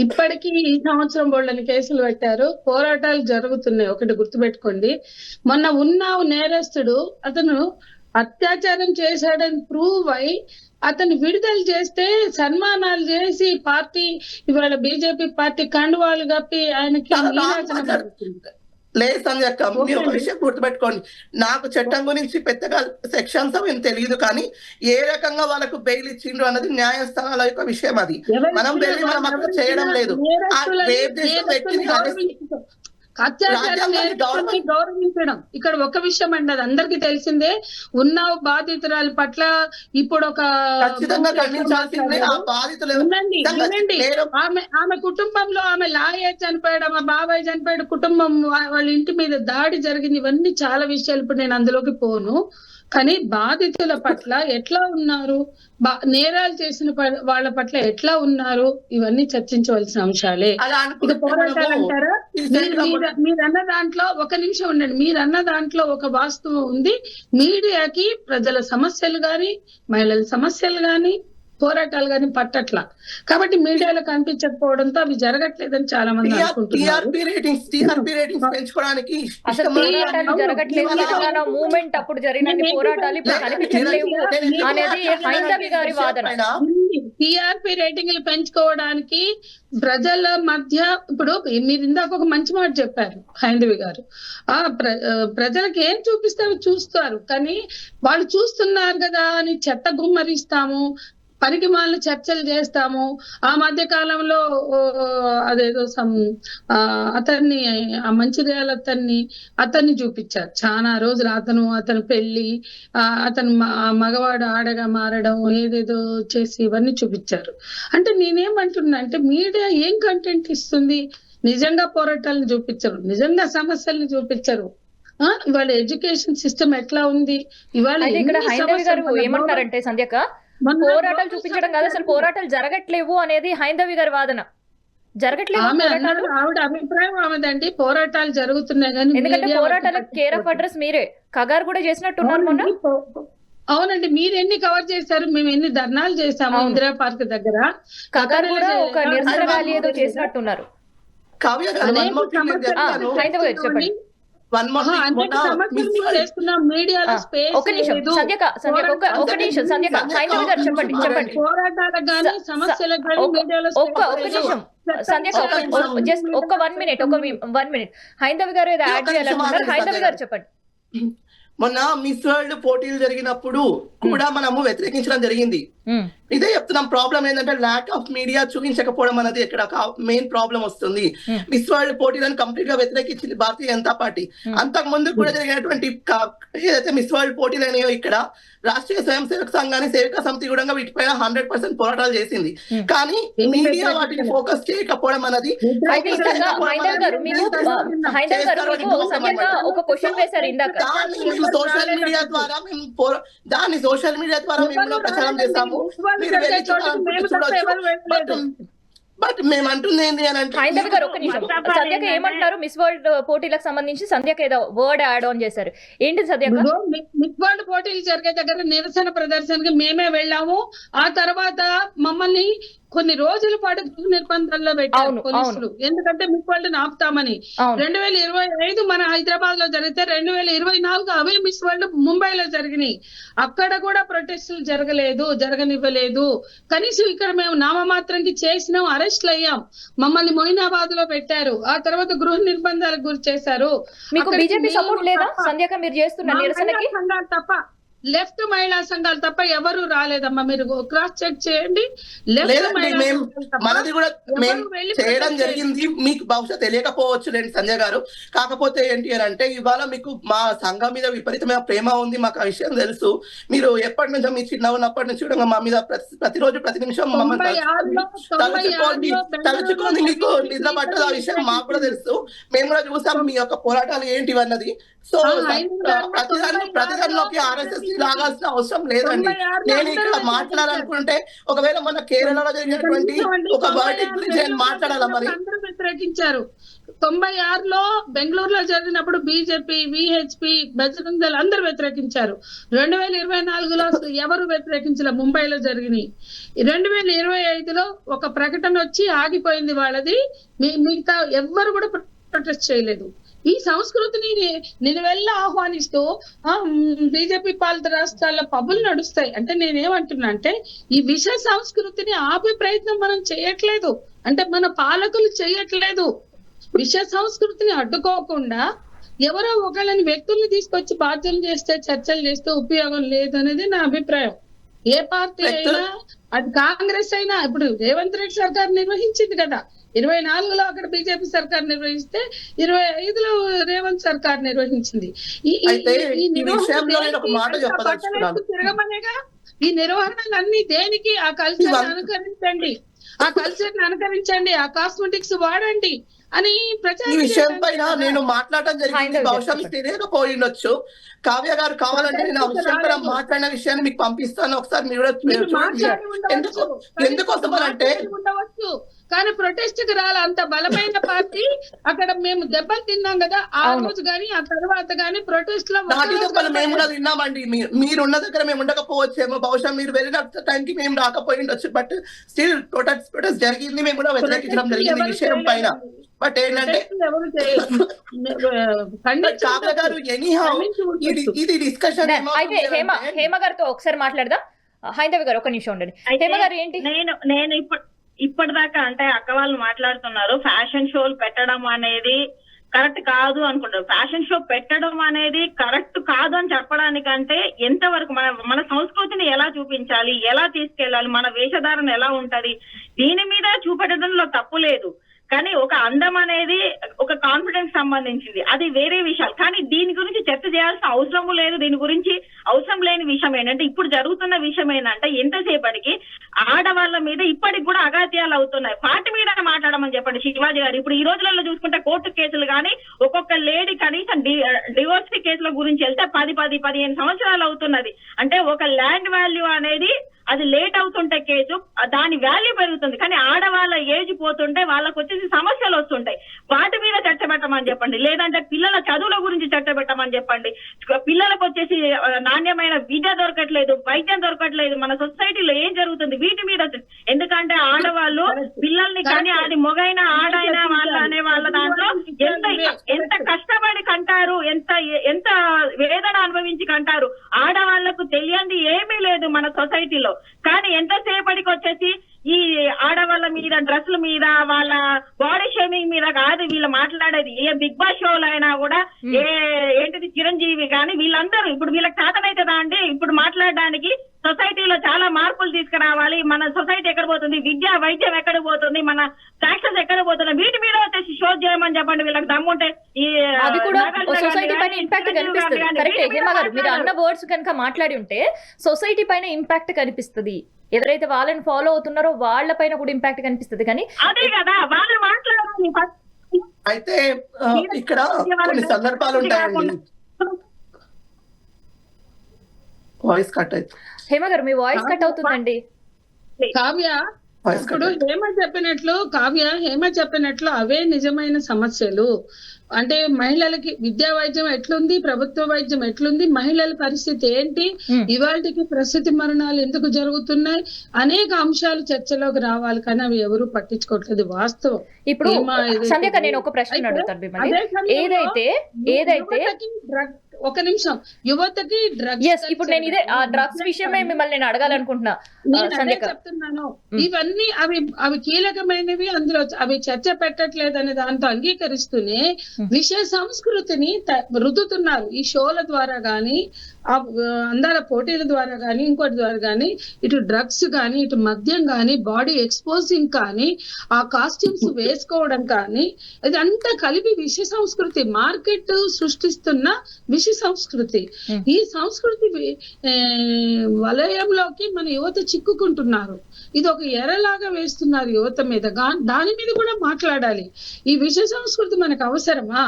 ఇప్పటికీ ఈ సంవత్సరం వాళ్ళని కేసులు పెట్టారు. పోరాటాలు జరుగుతున్నాయి. ఒకటి గుర్తుపెట్టుకోండి, మొన్న ఉన్నావు నేరస్తుడు అతను అత్యాచారం చేశాడని ప్రూవ్ అయి అతను విడుదల చేస్తే సన్మానాలు చేసి పార్టీ ఇవాళ బీజేపీ పార్టీ కండువాలు కప్పి ఆయనకి లేదు సంధ్యక్క, మీరు ఒక విషయం గుర్తుపెట్టుకోండి. నాకు చట్టం గురించి పెద్దగా సెక్షన్స్ అవి తెలియదు, కానీ ఏ రకంగా వాళ్ళకు బెయిల్ ఇచ్చిండ్రు అన్నది న్యాయస్థానాల యొక్క విషయం. అది మనం వెళ్ళి మనం అక్కడ చేయడం లేదు. అత్యాచారాన్ని గౌరవించడం ఇక్కడ ఒక విషయం అండి, అది అందరికీ తెలిసిందే. ఉన్నావు బాధితురాలి పట్ల ఇప్పుడు ఒక ఆమె కుటుంబంలో ఆమె లాయర్ చనిపోయాడు, ఆమె బాబాయ్ చనిపోయాడు, కుటుంబం వాళ్ళ ఇంటి మీద దాడి జరిగింది. ఇవన్నీ చాలా విషయాలు ఇప్పుడు నేను అందులోకి పోను. కానీ బాధితుల పట్ల ఎట్లా ఉన్నారు, నేరాలు చేసిన వాళ్ళ పట్ల ఎట్లా ఉన్నారు, ఇవన్నీ చర్చించవలసిన అంశాలే. ఇక పోరాటాలు అంటారా? మీరన్న దాంట్లో ఒక నిమిషం ఉండండి. మీరన్న దాంట్లో ఒక వాస్తవం ఉంది. మీడియాకి ప్రజల సమస్యలు గాని, మహిళల సమస్యలు గాని, పోరాటాలు గాని పట్టట్ల. కాబట్టి మీడియాలో కనిపించకపోవడంతో అవి జరగట్లేదని చాలా మంది అనుకుంటున్నారు. టీఆర్పీ రేటింగ్లు పెంచుకోవడానికి ప్రజల మధ్య ఇప్పుడు మీరు ఇందాక ఒక మంచి మాట చెప్పారు హైందవి గారు. ప్రజలకు ఏం చూపిస్తే అవి చూస్తారు, కానీ వాళ్ళు చూస్తున్నారు కదా అని చెత్త గుమ్మరిస్తాము, పనికి మాలిన చర్చలు చేస్తాము. ఆ మధ్య కాలంలో అదేదో అతన్ని ఆ మంచిర్యాల అతన్ని చూపించారు చాలా రోజులు. అతను పెళ్లి, అతను మగవాడు ఆడగా మారడం, ఏదేదో చేసి ఇవన్నీ చూపించారు. అంటే నేనేమంటున్నా అంటే మీడియా ఏం కంటెంట్ ఇస్తుంది? నిజంగా పోరాటాలను చూపించరు, నిజంగా సమస్యలను చూపించరు. ఇవాళ ఎడ్యుకేషన్ సిస్టమ్ ఎట్లా ఉంది ఇవాళ? ఇక్కడ హైందవి గారు ఏమంటారంటే సంధ్యక, పోరాటాలు చూపించడం కాదు, అసలు పోరాటాలు జరగట్లేవు అనేది హైందవి గారి వాదన. జరగట్లేదు ఆవిడ అభిప్రాయం ఆమెదండి. పోరాటాలు జరుగుతున్నాయి కానీ, ఎందుకంటే పోరాటాలకు కేర్ ఆఫ్ అడ్రస్ మీరే. కగారు కూడా చేసినట్టున్నారు మొన్న. అవునండి, మీరు ఎన్ని కవర్ చేశారు, మేము ఎన్ని ధర్నాలు చేశాము ఇందిరా పార్క్ దగ్గర. కగారు కూడా ఒక నిరసన ర్యాలీ ఏదో చేసినట్టున్నారు. చెప్పండి. పోరాటాలకు కానీ సమస్యలకు కానీ మీడియాలో ఒక్క 1 మినిట్ హైందవి గారు ఏదో యాడ్ చేయాలనుకున్నారు. హైందవి గారు చెప్పండి. మొన్న మిస్ వరల్డ్ పోటీలు జరిగినప్పుడు కూడా మనము వ్యతిరేకించడం జరిగింది. ఇదే చెప్తున్నాం. ప్రాబ్లం ఏంటంటే ల్యాక్ ఆఫ్ మీడియా చూపించకపోవడం అనేది ఇక్కడ మెయిన్ ప్రాబ్లం వస్తుంది. మిస్ వరల్డ్ పోటీలను కంప్లీట్ గా వ్యతిరేకించింది భారతీయ జనతా పార్టీ. అంతకు ముందు కూడా జరిగినటువంటి ఏదైతే మిస్ వరల్డ్ పోటీలు అయినాయో ఇక్కడ రాష్ట్రీయ స్వయం సేవక సంఘాన్ని సేవికా సమితి కూడా వీటిపైన 100% పోరాటాలు చేసింది. కానీ మీడియా వాటిని ఫోకస్ చేయకపోవడం అనేది సోషల్ మీడియా ద్వారా మేము ప్రచారం చేస్తాము. బట్ మేము అంటుంది ఏంటి అని అంటే, హైందవి గారు ఒక నిమిషం, సంధ్యక ఏమంటారు? మిస్ వరల్డ్ పోటీలకు సంబంధించి సంధ్యక ఏదో వర్డ్ యాడ్ ఆన్ చేశారు. ఏంటి సంధ్యక? మిస్ వరల్డ్ పోటీలు జరిగే దగ్గర నిరసన ప్రదర్శనకి మేమే వెళ్ళాము. ఆ తర్వాత మమ్మల్ని కొన్ని రోజుల పాటు గృహ నిర్బంధాల్లో పెట్టారు అవును, పోలీసులు, ఎందుకంటే మీకు వాళ్ళని ఆపుతామని. అవును 2025 మన హైదరాబాద్ లో జరిగితే 2024 అవే మిస్ వరల్డ్ ముంబైలో జరిగినాయి. అక్కడ కూడా ప్రొటెస్టులు జరగనివ్వలేదు. కనీసం ఇక్కడ మేము నామమాత్రంకి చేసినాం, అరెస్ట్లు అయ్యాం, మమ్మల్ని మొయినాబాద్ లో పెట్టారు, ఆ తర్వాత గృహ నిర్బంధాలకు గురి చేశారు. మీకు అక్కడికి బీజేపీ మేము సపోర్ట్ లేదా తప్ప, సంధ్యాక మీరు చేస్తున్న మా నిరసనకి? మహిళా సంఘాలు తప్ప, లెఫ్ట్ మహిళా సంఘాలు తప్ప ఎవరు రాలేదమ్మా. మీరు క్రాస్ చెక్ చేయండి. లెఫ్ట్ లేదండి, మహిళా మేము సంఘాలు తప్ప మనది కూడా మేము ఎవరు వెళ్ళి చేయడం protest జరిగింది. మీకు బహుశా తెలియకపోవచ్చు లేండి సంజయ్ గారు. కాకపోతే ఏంటి అని అంటే ఇవాళ మీకు మా సంఘం మీద విపరీతమైన ప్రేమ ఉంది, మాకు ఆ విషయం తెలుసు. మీరు ఎప్పటి నుంచో మీ చిన్న ఉన్నప్పటి నుంచి కూడా మా మీద ప్రతిరోజు ప్రతి నిమిషం మమ్మల్ని 96 మీకు నిద్ర పట్టదు, ఆ విషయం మాకు కూడా తెలుసు. మేము కూడా చూసాం మీ యొక్క పోరాటాలు ఏంటివి అన్నది. సో ప్రతిదానిలోకి RSS రాగాల్సిన అవసరం లేదండి. నేను ఇక్కడ మాట్లాడాలనుకుంటే ఒకవేళ మన కేరళలో జరిగినటువంటి ఒక వర్డిక్ట్ గురించి నేను మాట్లాడాలా మరి? అందరూ వ్యతిరేకించారు. 96లో బెంగళూరులో జరిగినప్పుడు బీజేపీ, విహెచ్పి, బజరంగ్ దళ్ అందరూ వ్యతిరేకించారు. 2024లో అసలు ఎవరు వ్యతిరేకించలే, ముంబైలో జరిగినాయి. 2025లో ఒక ప్రకటన వచ్చి ఆగిపోయింది వాళ్ళది, మిగతా ఎవ్వరు కూడా ప్రొటెస్ట్ చేయలేదు. ఈ సంస్కృతిని నిలువెల్లా ఆహ్వానిస్తూ బీజేపీ పాలిత రాష్ట్రాల్లో పబ్బులు నడుస్తాయి అంటే నేనేమంటున్నా అంటే ఈ విష సంస్కృతిని ఆపే ప్రయత్నం మనం చేయట్లేదు, అంటే మన పాలకులు చేయట్లేదు. విష సంస్కృతిని అడ్డుకోకుండా ఎవరో ఒకళ్ళని వ్యక్తుల్ని తీసుకొచ్చి బాధ్యతలు చేస్తే, చర్చలు చేస్తే ఉపయోగం లేదు అనేది నా అభిప్రాయం. ఏ పార్టీ అయినా, అది కాంగ్రెస్ అయినా, ఇప్పుడు రేవంత్ రెడ్డి సర్కార్ నిర్వహించింది కదా, 24లో అక్కడ బీజేపీ సర్కార్ నిర్వహిస్తే 25లో రేవంత్ సర్కార్ నిర్వహించింది. తిరగమనేగా ఈ నిర్వహణలన్నీ దేనికి? ఆ కల్చర్ అనుకరించండి, ఆ కాస్మెటిక్స్ వాడండి అని ఈ విషయం పైన నేను మాట్లాడటం జరిగింది. బహుశా మీకు తెలియకపోయిండొచ్చు. కావ్య గారు కావాలంటే నేను ఆ విషయం పైన మాట్లాడిన విషయాన్ని మీకు పంపిస్తాను, ఒకసారి మీరు చూడండి. ఎందుకోసం అంటే ఉండవచ్చు కానీ ప్రొటెస్ట్ కి రాలి అంత బలమైన పార్టీ. అక్కడ మేము దెబ్బలు తిన్నాం కదా ఆ రోజు గానీ ఆ తర్వాత గానీ ప్రొటెస్ట్ లో దెబ్బలు మేము కూడా తిన్నామండి. మీరు ఉన్న దగ్గర మేము ఉండకపోవచ్చేమో, బహుశా మీరు వెళ్ళిన టైంకి మేము రాకపోయిండొచ్చు. బట్ స్టిల్ ప్రొటెస్ట్ జరిగింది, మేము కూడా వ్యతిరేకించడం జరిగింది ఈ విషయం పైన. బట్ ఏంటంటే కావ్య గారు ఎనీహౌ ఇది డిస్కషన్ అయితే హేమ గారితో ఒకసారి మాట్లాడదాం. హైందవి గారు ఒక నిమిషం ఉండండి. హేమ గారు ఏంటి, నేను ఇప్పటిదాకా అంటే అక్క వాళ్ళు మాట్లాడుతున్నారు ఫ్యాషన్ షోలు పెట్టడం అనేది కరెక్ట్ కాదు అనుకుంటారు. ఫ్యాషన్ షో పెట్టడం అనేది కరెక్ట్ కాదు అని చెప్పడానికంటే ఎంతవరకు మన సంస్కృతిని ఎలా చూపించాలి, ఎలా తీసుకెళ్ళాలి, మన వేషధారణ ఎలా ఉంటది, దీని మీద చూపెట్టడంలో తప్పు లేదు. కానీ ఒక అందం అనేది ఒక కాన్ఫిడెన్స్ సంబంధించింది, అది వేరే విషయాలు. కానీ దీని గురించి చర్చ చేయాల్సిన అవసరము లేదు. దీని గురించి అవసరం లేని విషయం ఏంటంటే ఇప్పుడు జరుగుతున్న విషయం ఏంటంటే ఎంతసేపటికి ఆడవాళ్ళ మీద ఇప్పటికి కూడా అగాత్యాలు అవుతున్నాయి. వాటి మీద మాట్లాడమని చెప్పండి శివాజీ గారు. ఇప్పుడు ఈ రోజులలో చూసుకుంటే కోర్టు కేసులు కానీ ఒక్కొక్క లేడీ కనీసం డివోర్స్ కేసుల గురించి వెళ్తే 10-15 సంవత్సరాలు అవుతున్నది. అంటే ఒక ల్యాండ్ వాల్యూ అనేది అది లేట్ అవుతుంటే కేసు దాని వాల్యూ పెరుగుతుంది, కానీ ఆడవాళ్ళ ఏజ్ పోతుంటే వాళ్ళకు వచ్చేసి సమస్యలు వస్తుంటాయి. వాటి మీద చర్చ పెట్టమని చెప్పండి, లేదంటే పిల్లల చదువుల గురించి చర్చ పెట్టమని చెప్పండి. పిల్లలకు వచ్చేసి నాణ్యమైన విద్య దొరకట్లేదు, వైద్యం దొరకట్లేదు, మన సొసైటీలో ఏం జరుగుతుంది వీటి మీద. ఎందుకంటే ఆడవాళ్ళు పిల్లల్ని కానీ అది మొగైన ఆడైన వాళ్ళ అనే వాళ్ళ దాంట్లో ఎంత కష్టపడి కంటారు, ఎంత వేదన అనుభవించి కంటారు. ఆడవాళ్లకు తెలియంది ఏమీ లేదు మన సొసైటీలో. కానీ ఎంతసేపటికి వచ్చేసి ఈ ఆడవాళ్ళ మీద, డ్రెస్ల మీద, వాళ్ళ బాడీ షేమింగ్ మీద కాదు వీళ్ళు మాట్లాడేది. ఏ బిగ్ బాస్ షోలో అయినా కూడా ఏంటిది చిరంజీవి కానీ వీళ్ళందరూ ఇప్పుడు వీళ్ళకి చేతనైతుందా అండి ఇప్పుడు మాట్లాడడానికి? సొసైటీలో చాలా మార్పులు తీసుకురావాలి. మన సొసైటీ ఎక్కడ పోతుంది, విద్య వైద్యం ఎక్కడ పోతుంది, మన ట్యాక్సెస్ ఎక్కడ పోతుంది, వీటి మీద వచ్చేసి షో చేయమని చెప్పండి వీళ్ళకి దమ్ముంటే. అది కూడా సొసైటీ పైన ఇంపాక్ట్ కనిపిస్తుంది. కరెక్ట్ హేమ గారు, మీరు అన్న వర్డ్స్ కనుక మాట్లాడి ఉంటే సొసైటీ పైన ఇంపాక్ట్ కనిపిస్తుంది. ఎవరైతే వాళ్ళని ఫాలో అవుతున్నారో వాళ్ళ పైన కూడా ఇంపాక్ట్ కనిపిస్తుంది. కానీ అదే కదా వాళ్ళు మాట్లాడాలి. అయితే ఇక్కడ కొన్ని సందర్భాలు ఉంటాయండి. వాయిస్ కట్ అవుతుంది. హేమ గారు మీ వాయిస్ కట్ అవుతుందండి. కావ్య వాయిస్ ఇప్పుడు హేమ చెప్పినట్లు అవే నిజమైన సమస్యలు. అంటే మహిళలకి విద్యా వైద్యం ఎట్లుంది, ప్రభుత్వ వైద్యం ఎట్లుంది, మహిళల పరిస్థితి ఏంటి, ఇవాళకి ప్రసూతి మరణాలు ఎందుకు జరుగుతున్నాయి, అనేక అంశాలు చర్చలోకి రావాలి, కానీ అవి ఎవరు పట్టించుకోవట్లేదు. వాస్తవం. ఇప్పుడు సంధ్యక నేను ఒక ప్రశ్న అడుగుతాను మిమ్మల్ని. ఏదైతే ఒక నిమిషం, యువతకి డ్రగ్స్, ఇప్పుడు నేను ఇదే ఆ డ్రగ్స్ విషయమే మిమ్మల్ని నేను అడగాలనుకుంటున్నా. చెప్తున్నాను, ఇవన్నీ అవి కీలకమైనవి, అందులో అవి చర్చ పెట్టట్లేదు అనే దాంతో అంగీకరిస్తూనే విషయ సంస్కృతిని రుద్దుతున్నారు. ఈ షోల ద్వారా గాని, అందాల పోటీల ద్వారా గాని, ఇంకోటి ద్వారా గాని, ఇటు డ్రగ్స్ గాని, ఇటు మద్యం గాని, బాడీ ఎక్స్పోజింగ్ కానీ, ఆ కాస్ట్యూమ్స్ వేసుకోవడం కానీ, ఇదంతా కలిపి విషయ సంస్కృతి, మార్కెట్ సృష్టిస్తున్న విషయ సంస్కృతి. ఈ సంస్కృతి వలయంలోకి మన యువత చిక్కుకుంటున్నారు. ఇది ఒక ఎరలాగా వేస్తున్నారు యువత మీద. దాని మీద కూడా మాట్లాడాలి. ఈ విషయ సంస్కృతి మనకు అవసరమా?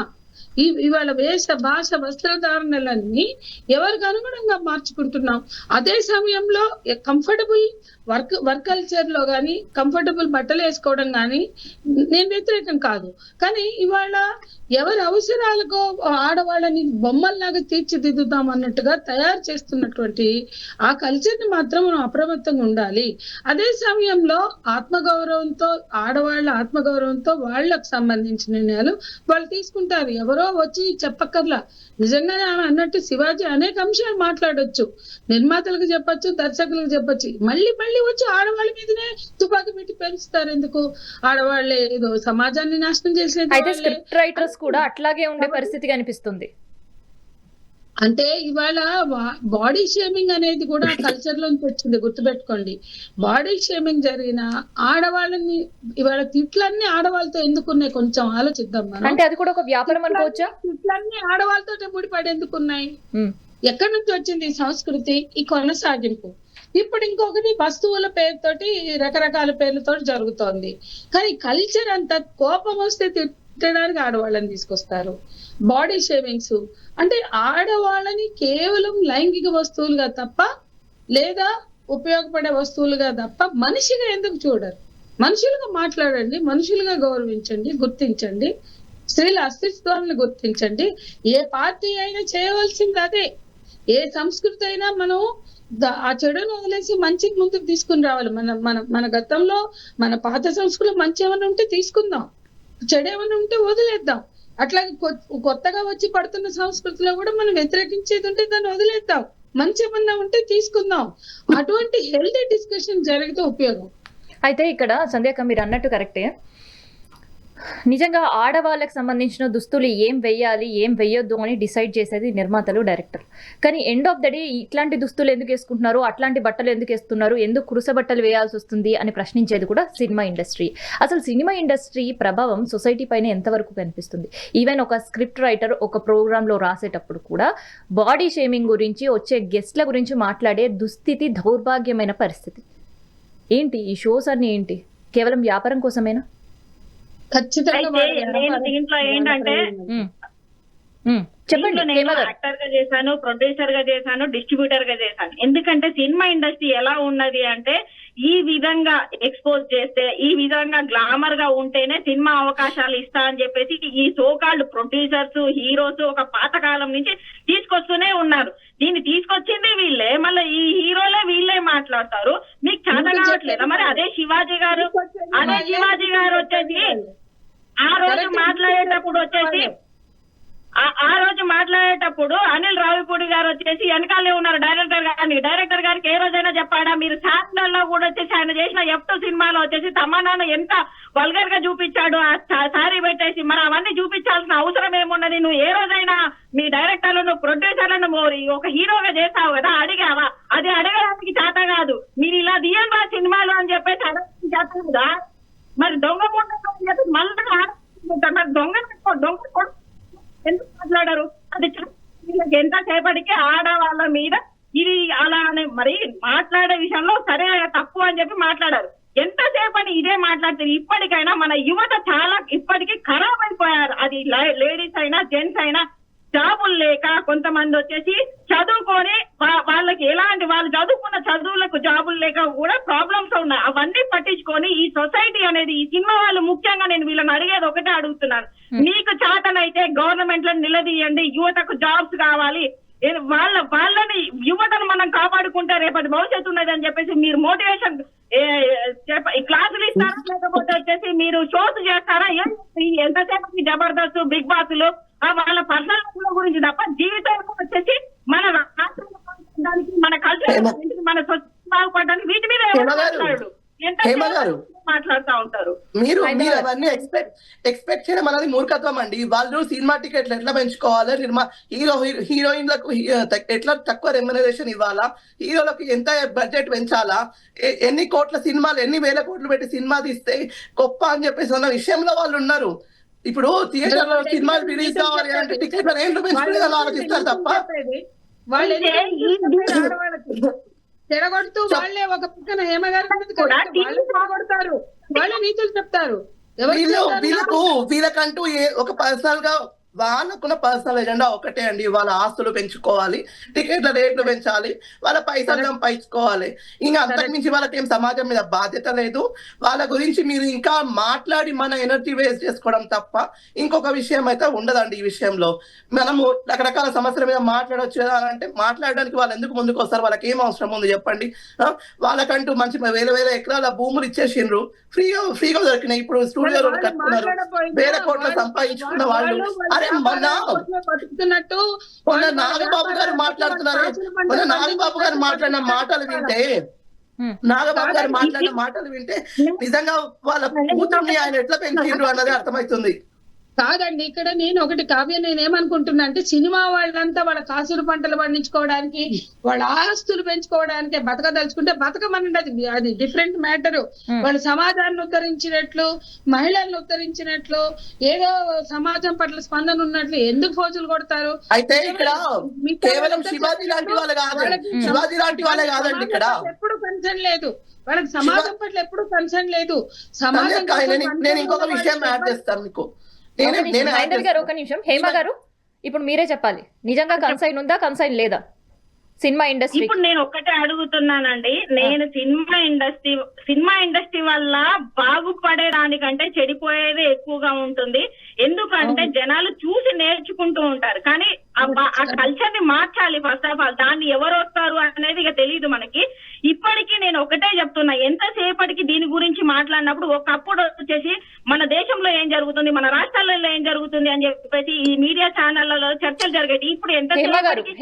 ఇవాళ వేష భాష వస్త్రధారణలన్నీ ఎవరికి అనుగుణంగా మార్చుకుంటున్నాం. అదే సమయంలో కంఫర్టబుల్ వర్క్ కల్చర్ లో గానీ, కంఫర్టబుల్ బట్టలు వేసుకోవడం గానీ నేను వ్యతిరేకం కాదు. కానీ ఇవాళ ఎవరి అవసరాలకు ఆడవాళ్ళని బొమ్మల్లాగా తీర్చిదిద్దుతాం అన్నట్టుగా తయారు చేస్తున్నటువంటి ఆ కల్చర్ ని మాత్రం మనం అప్రమత్తంగా ఉండాలి. అదే సమయంలో ఆత్మగౌరవంతో, ఆడవాళ్ళ ఆత్మగౌరవంతో వాళ్ళకు సంబంధించిన నిర్ణయాలు వాళ్ళు తీసుకుంటారు. ఎవరో వచ్చి చెప్పక్కర్లా. నిజంగానే ఆమె అన్నట్టు శివాజీ అనేక అంశాలు మాట్లాడొచ్చు, నిర్మాతలకు చెప్పొచ్చు, దర్శకులకు చెప్పొచ్చు. మళ్ళీ వచ్చి ఆడవాళ్ళ మీదనే తుపాకీ పెట్టి పెంచుతారు. ఎందుకు? ఆడవాళ్ళే ఏదో సమాజాన్ని నాశనం చేసేది. అయితే స్క్రిప్ట్ రైటర్స్ కూడా అట్లాగే ఉండే పరిస్థితి కనిపిస్తుంది. అంటే ఇవాళ బాడీ షేమింగ్ అనేది కూడా కల్చర్ లోంచి వచ్చింది, గుర్తుపెట్టుకోండి. బాడీ షేమింగ్ జరిగిన ఆడవాళ్ళని ఇవాళ తిట్లన్నీ ఆడవాళ్ళతో ఎందుకున్నాయి కొంచెం ఆలోచిద్దాం మనం. అంటే అది కూడా ఒక వ్యాపారం అనుకోవచ్చా? తిట్లన్నీ ఆడవాళ్ళతో ముడిపడి ఎందుకున్నాయి? ఎక్కడి నుంచి వచ్చింది ఈ సంస్కృతి, ఈ కొనసాగింపు? ఇప్పుడు ఇంకొకటి వస్తువుల పేరుతోటి, రకరకాల పేర్లతో జరుగుతోంది. కానీ కల్చర్ అంతా కోపం వస్తే తిట్టడానికి ఆడవాళ్ళని తీసుకొస్తారు. బాడీ షేమింగ్స్ అంటే ఆడవాళ్ళని కేవలం లైంగిక వస్తువులుగా తప్ప, లేదా ఉపయోగపడే వస్తువులుగా తప్ప మనిషిగా ఎందుకు చూడరు? మనుషులుగా మాట్లాడండి, మనుషులుగా గౌరవించండి, గుర్తించండి, స్త్రీల అస్తిత్వాన్ని గుర్తించండి. ఏ పార్టీ అయినా చేయవలసింది అదే. ఏ సంస్కృతి అయినా మనం ఆ చెడును వదిలేసి మంచిని ముందుకు తీసుకుని రావాలి. మన గతంలో మన పాత సంస్కృతిలో మంచి ఏమైనా ఉంటే తీసుకుందాం, చెడు ఏమైనా ఉంటే వదిలేద్దాం. అట్లాగే కొత్తగా వచ్చి పడుతున్న సంస్కృతిలో కూడా మనం వ్యతిరేకించేది ఉంటే దాన్ని వదిలేద్దాం, మంచి ఏమన్నా ఉంటే తీసుకుందాం. అటువంటి హెల్తీ డిస్కషన్ జరిగితే ఉపయోగం. అయితే ఇక్కడ సంధ్యాక మీరు అన్నట్టు కరెక్టే. నిజంగా ఆడవాళ్ళకి సంబంధించిన దుస్తులు ఏం వెయ్యాలి, ఏం వెయ్యొద్దు అని డిసైడ్ చేసేది నిర్మాతలు, డైరెక్టర్. కానీ ఎండ్ ఆఫ్ ద డే ఇట్లాంటి దుస్తులు ఎందుకు వేసుకుంటున్నారు, అట్లాంటి బట్టలు ఎందుకు వేస్తున్నారు, ఎందుకు కురుస బట్టలు వేయాల్సి వస్తుంది అని ప్రశ్నించేది కూడా సినిమా ఇండస్ట్రీ. అసలు సినిమా ఇండస్ట్రీ ప్రభావం సొసైటీ పైన ఎంతవరకు కనిపిస్తుంది? ఈవెన్ ఒక స్క్రిప్ట్ రైటర్ ఒక ప్రోగ్రాంలో రాసేటప్పుడు కూడా బాడీ షేమింగ్ గురించి, వచ్చే గెస్ట్ల గురించి మాట్లాడే దుస్థితి, దౌర్భాగ్యమైన పరిస్థితి. ఏంటి ఈ షోస్ అన్ని? ఏంటి కేవలం వ్యాపారం కోసమేనా? ఖచ్చితంగా నేను దీంట్లో ఏంటంటే చెప్పండి. నేను యాక్టర్ గా చేశాను, ప్రొడ్యూసర్ గా చేశాను, డిస్ట్రిబ్యూటర్ గా చేశాను. ఎందుకంటే సినిమా ఇండస్ట్రీ ఎలా ఉన్నది అంటే, ఈ విధంగా ఎక్స్పోజ్ చేస్తే, ఈ విధంగా గ్లామర్ గా ఉంటేనే సినిమా అవకాశాలు ఇస్తా అని చెప్పేసి ఈ సోకాల్డ్ ప్రొడ్యూసర్స్, హీరోస్ ఒక పాతకాలం నుంచి తీసుకొస్తూనే ఉన్నారు. దీన్ని తీసుకొచ్చింది వీళ్ళే, మళ్ళీ ఈ హీరోలే వీళ్ళే మాట్లాడతారు. మీకు చేత కావట్లేదా? మరి అదే శివాజీ గారు వచ్చేసి ఆ రోజు మాట్లాడేటప్పుడు అనిల్ రావిపూడి గారు వచ్చేసి వెనకాలే ఉన్నారు డైరెక్టర్ గారికి ఏ రోజైనా చెప్పాడా? మీరు శాసనాల్లో కూడా వచ్చేసి ఆయన చేసిన F2 సినిమాలో వచ్చేసి తమన్నాను ఎంత వల్గర్ గా చూపించాడు, ఆ సారీ పెట్టేసి. మరి అవన్నీ చూపించాల్సిన అవసరం ఏమున్నది? నువ్వు ఏ రోజైనా మీ డైరెక్టర్లను, ప్రొడ్యూసర్లను ఒక హీరోగా చేస్తావు కదా, అడిగావా? అది అడగడానికి చేత కాదు. మీరు ఇలా దియంగా సినిమాలు అని చెప్పేసి అడగడానికి చేత కదా. మరి దొంగ మళ్ళీ దొంగ ఎందుకు మాట్లాడారు? అది ఎంతసేపటికి ఆడవాళ్ళ మీద ఇది అలా అని మరి మాట్లాడే విషయంలో సరే తప్పు అని చెప్పి మాట్లాడారు. ఎంతసేపని ఇదే మాట్లాడుతారు? ఇప్పటికైనా మన యువత చాలా ఇప్పటికీ ఖరాబ్ అయిపోయారు. అది లేడీస్ అయినా జెంట్స్ అయినా జాబులు లేక, కొంతమంది వచ్చేసి చదువుకొని వాళ్ళకి వాళ్ళు చదువుకున్న చదువులకు జాబులు లేక కూడా ప్రాబ్లమ్స్ ఉన్నాయి. అవన్నీ పట్టించు పట్టించుకొని ఈ సొసైటీ అనేది ఈ సినిమా వాళ్ళు ముఖ్యంగా నేను వీళ్ళని అడిగేది ఒకటే అడుగుతున్నాను. మీకు చాతనైతే గవర్నమెంట్ లో నిలదీయండి, యువతకు జాబ్స్ కావాలి, వాళ్ళని యువతను మనం కాపాడుకుంటే రేపటి భవిష్యత్తు ఉన్నది అని చెప్పేసి మీరు మోటివేషన్ క్లాసులు ఇస్తారా, లేకపోతే వచ్చేసి మీరు షోస్ చేస్తారా? ఎంతసేపు జబర్దస్త్, బిగ్ బాస్ లో వాళ్ళ పర్సనల్ గురించి తప్ప జీవితంలో వచ్చేసి మన రాష్ట్రానికి, మన కల్చర్, మన సొసైటీ బాగుపడడానికి వీటి మీద మాట్లాడుతూ ఉంటారు. మీరు అవన్నీ ఎక్స్పెక్ట్ చేయడం అనేది మూర్ఖత్వం అండి. వాళ్ళు సినిమా టికెట్లు ఎట్లా పెంచుకోవాలి, హీరోయిన్లకు ఎట్లా తక్కువ రెమ్యునరేషన్ ఇవ్వాలా, హీరోలకు ఎంత బడ్జెట్ పెంచాలా, ఎన్ని కోట్ల సినిమాలు, ఎన్ని వేల కోట్లు పెట్టి సినిమా తీస్తే గొప్ప అని చెప్పేసి అన్న విషయంలో వాళ్ళు ఉన్నారు. ఇప్పుడు థియేటర్ లో సినిమాలు రిలీజ్ కావాలి అంటే టికెట్ల రేట్లు పెంచుకునే ఆలోచిస్తారు తప్ప చెడగొడుతూ వాళ్ళే ఒక పక్కన హేమగారు చెడగొడతారు, వాళ్ళే నీతులు చెప్తారు. వీళ్ళకంటూ ఒక పర్సనల్ గా వాళ్ళకున్న పర్సనల్ ఎజెండా ఒకటే అండి, వాళ్ళ ఆస్తులు పెంచుకోవాలి, టికెట్ల రేట్లు పెంచాలి, వాళ్ళ పైసలు సంపాదించుకోవాలి. ఇంకా అంతకుమించి వాళ్ళకి ఏం సమాజం మీద బాధ్యత లేదు. వాళ్ళ గురించి మీరు ఇంకా మాట్లాడి మన ఎనర్జీ వేస్ట్ చేసుకోవడం తప్ప ఇంకొక విషయం అయితే ఉండదండి. ఈ విషయంలో మనము రకరకాల సమస్యల మీద మాట్లాడవచ్చు కదా అంటే మాట్లాడడానికి వాళ్ళు ఎందుకు ముందుకు వస్తారు? వాళ్ళకి ఏం అవసరం ఉంది చెప్పండి? వాళ్ళకంటూ మంచి వేల ఎకరాల భూములు ఇచ్చేసిండ్రు, ఫ్రీగా దొరికినాయి. ఇప్పుడు స్టూడియోలు కట్టుకున్నారు, వేల కోట్ల సంపాదించుకున్న వాళ్ళు. మొన్న నాగబాబు గారు మాట్లాడుతున్నారు, మొన్న నాగబాబు గారు మాట్లాడిన మాటలు వింటే నిజంగా వాళ్ళ కూతుర్ని ఆయన ఎట్లా పెంచిండ్రు అన్నది అర్థమవుతుంది. కాదండి, ఇక్కడ నేను ఒకటి కావ్య నేనేమనుకుంటున్నా అంటే సినిమా వాళ్ళంతా వాళ్ళ కాసులు పంటలు పండించుకోవడానికి, వాళ్ళ ఆస్తులు పెంచుకోవడానికి బతకదలుచుకుంటే బతకమనండి, అది డిఫరెంట్ మ్యాటర్. వాళ్ళు సమాజాన్ని ఉద్ధరించినట్లు, మహిళలను ఉద్ధరించినట్లు, ఏదో సమాజం పట్ల స్పందన ఉన్నట్లు ఎందుకు ఫోజులు కొడతారు? అయితే ఇక్కడ కేవలం శివాజీ లాంటి వాళ్ళే కాదండి, ఇక్కడ ఎప్పుడు కన్సర్న్ లేదు వాళ్ళకి, సమాజం పట్ల ఎప్పుడు కన్సర్న్ లేదు. సమాజం నేను ఇంకొక విషయం యాడ్ చేస్తాను మీకు. హైందవి గారు ఒక నిమిషం. హేమ గారు ఇప్పుడు మీరే చెప్పాలి, నిజంగా కన్సైన్ ఉందా, కన్సైన్ లేదా సినిమా ఇండస్ట్రీ? ఇప్పుడు నేను ఒక్కటే అడుగుతున్నానండి, నేను సినిమా ఇండస్ట్రీ వల్ల బాగుపడేదానికంటే చెడిపోయేదే ఎక్కువగా ఉంటుంది. ఎందుకంటే జనాలు చూసి నేర్చుకుంటూ ఉంటారు, కానీ ఆ కల్చర్ ని మార్చాలి. ఫస్ట్ ఆఫ్ ఆల్ దాన్ని ఎవరు వస్తారు అనేది ఇక తెలియదు మనకి. ఇప్పటికీ నేను ఒకటే చెప్తున్నా, ఎంతసేపటికి దీని గురించి మాట్లాడినప్పుడు ఒకప్పుడు వచ్చేసి మన దేశంలో ఏం జరుగుతుంది, మన రాష్ట్రాలలో ఏం జరుగుతుంది అని చెప్పేసి ఈ మీడియా ఛానళ్లలో చర్చలు జరిగేది. ఇప్పుడు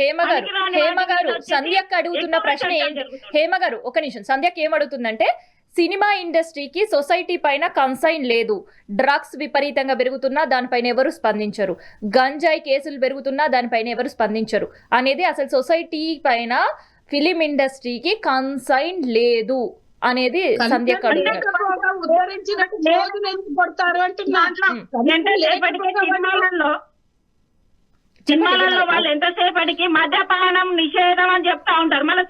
హేమ గారు సంధ్యకు అడుగుతున్న ప్రశ్న ఏంటి? హేమ గారు ఒక నిమిషం, సంధ్యకి ఏమడుగుతుందంటే సినిమా ఇండస్ట్రీకి సొసైటీ పైన కన్సైన్ లేదు, డ్రగ్స్ విపరీతంగా పెరుగుతున్నా దానిపైన ఎవరు స్పందించరు, గంజాయి కేసులు పెరుగుతున్నా దానిపైన ఎవరు స్పందించరు అనేది అసలు సొసైటీ పైన ఫిలిం ఇండస్ట్రీకి కన్సైన్ లేదు అనేది సంధ్యకు సినిమాలలో వాళ్ళు ఎంతసేపటికి మద్యపానం నిషేధం అని చెప్తా ఉంటారు, మళ్ళీ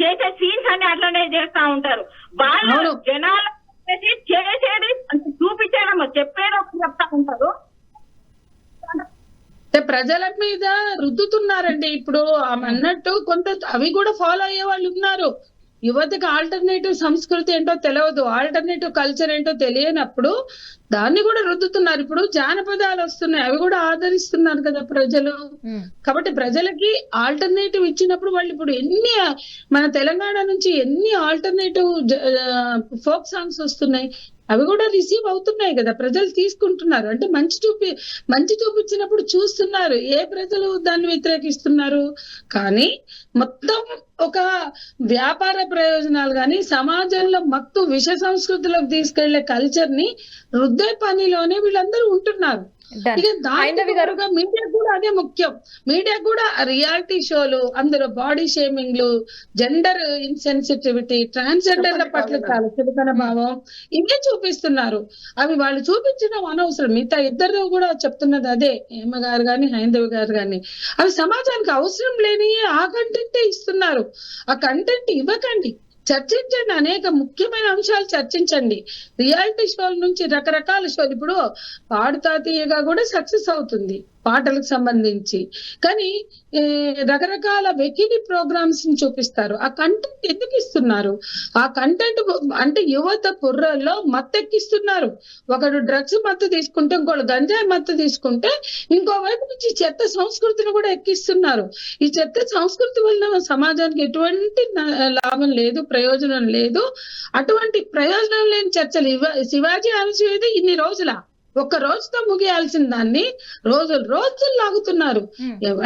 చేసే సీన్స్ అన్ని అట్లనే చేస్తా ఉంటారు. వాళ్ళు జనాలు చేసేది చూపించడం, చెప్పేది ఒకటి చెప్తా ఉంటారు, ప్రజల మీద రుద్దుతున్నారండి. ఇప్పుడు అన్నట్టు కొంత అవి కూడా ఫాలో అయ్యే వాళ్ళు ఉన్నారు. యువతకి ఆల్టర్నేటివ్ సంస్కృతి ఏంటో తెలియదు, ఆల్టర్నేటివ్ కల్చర్ ఏంటో తెలియనప్పుడు దాన్ని కూడా రుద్దుతున్నారు. ఇప్పుడు జానపదాలు వస్తున్నాయి, అవి కూడా ఆదరిస్తున్నారు కదా ప్రజలు. కాబట్టి ప్రజలకి ఆల్టర్నేటివ్ ఇచ్చినప్పుడు వాళ్ళు ఇప్పుడు ఎన్ని మన తెలంగాణ నుంచి ఎన్ని ఆల్టర్నేటివ్ ఫోక్ సాంగ్స్ వస్తున్నాయి, అవి కూడా రిసీవ్ అవుతున్నాయి కదా, ప్రజలు తీసుకుంటున్నారు. అంటే మంచి చూపించినప్పుడు చూస్తున్నారు. ఏ ప్రజలు దాన్ని వ్యతిరేకిస్తున్నారు? కానీ మొత్తం ఒక వ్యాపార ప్రయోజనాలు కానీ సమాజంలో మత్తు విష సంస్కృతిలోకి తీసుకెళ్లే కల్చర్ ని రుద్దే పనిలోనే వీళ్ళందరూ ఉంటున్నారు. ఇక దాని మీడియా కూడా అదే ముఖ్యం. మీడియా కూడా రియాలిటీ షోలు, అందులో బాడీ షేమింగ్లు, జెండర్ ఇన్సెన్సిటివిటీ, ట్రాన్స్జెండర్ల పట్ల చాలా చులకన భావం, ఇవే చూపిస్తున్నారు. అవి వాళ్ళు చూపించడం అనవసరం. మిగతా ఇద్దరు కూడా చెప్తున్నది అదే, హేమ గారు గాని హైందవి గారు గాని. అవి సమాజానికి అవసరం లేని ఆ కంటెంటే ఇస్తున్నారు. ఆ కంటెంట్ ఇవ్వకండి, చర్చించండి, అనేక ముఖ్యమైన అంశాలు చర్చించండి. రియాలిటీ షోల నుంచి రకరకాల షోలు, ఇప్పుడు పాడుతా తీయగా కూడా సక్సెస్ అవుతుంది. పాటలకు సంబంధించి. కానీ రకరకాల వెకిలి ప్రోగ్రామ్స్ ని చూపిస్తారు. ఆ కంటెంట్ ఎందుకు ఇస్తున్నారు? ఆ కంటెంట్ అంటే యువత బుర్రల్లో మత్తెక్కిస్తున్నారు. ఒకడు డ్రగ్స్ మత్తు తీసుకుంటే, ఇంకోటి గంజాయి మత్తు తీసుకుంటే, ఇంకోవైపు నుంచి చెత్త సంస్కృతిని కూడా ఎక్కిస్తున్నారు. ఈ చెత్త సంస్కృతి వల్ల సమాజానికి ఎటువంటి లాభం లేదు, ప్రయోజనం లేదు. అటువంటి ప్రయోజనం లేని చర్చలు శివాజీ అనసూయది ఇన్ని రోజుల ఒక్క రోజుతో ముగియాల్సిన దాన్ని రోజులు లాగుతున్నారు.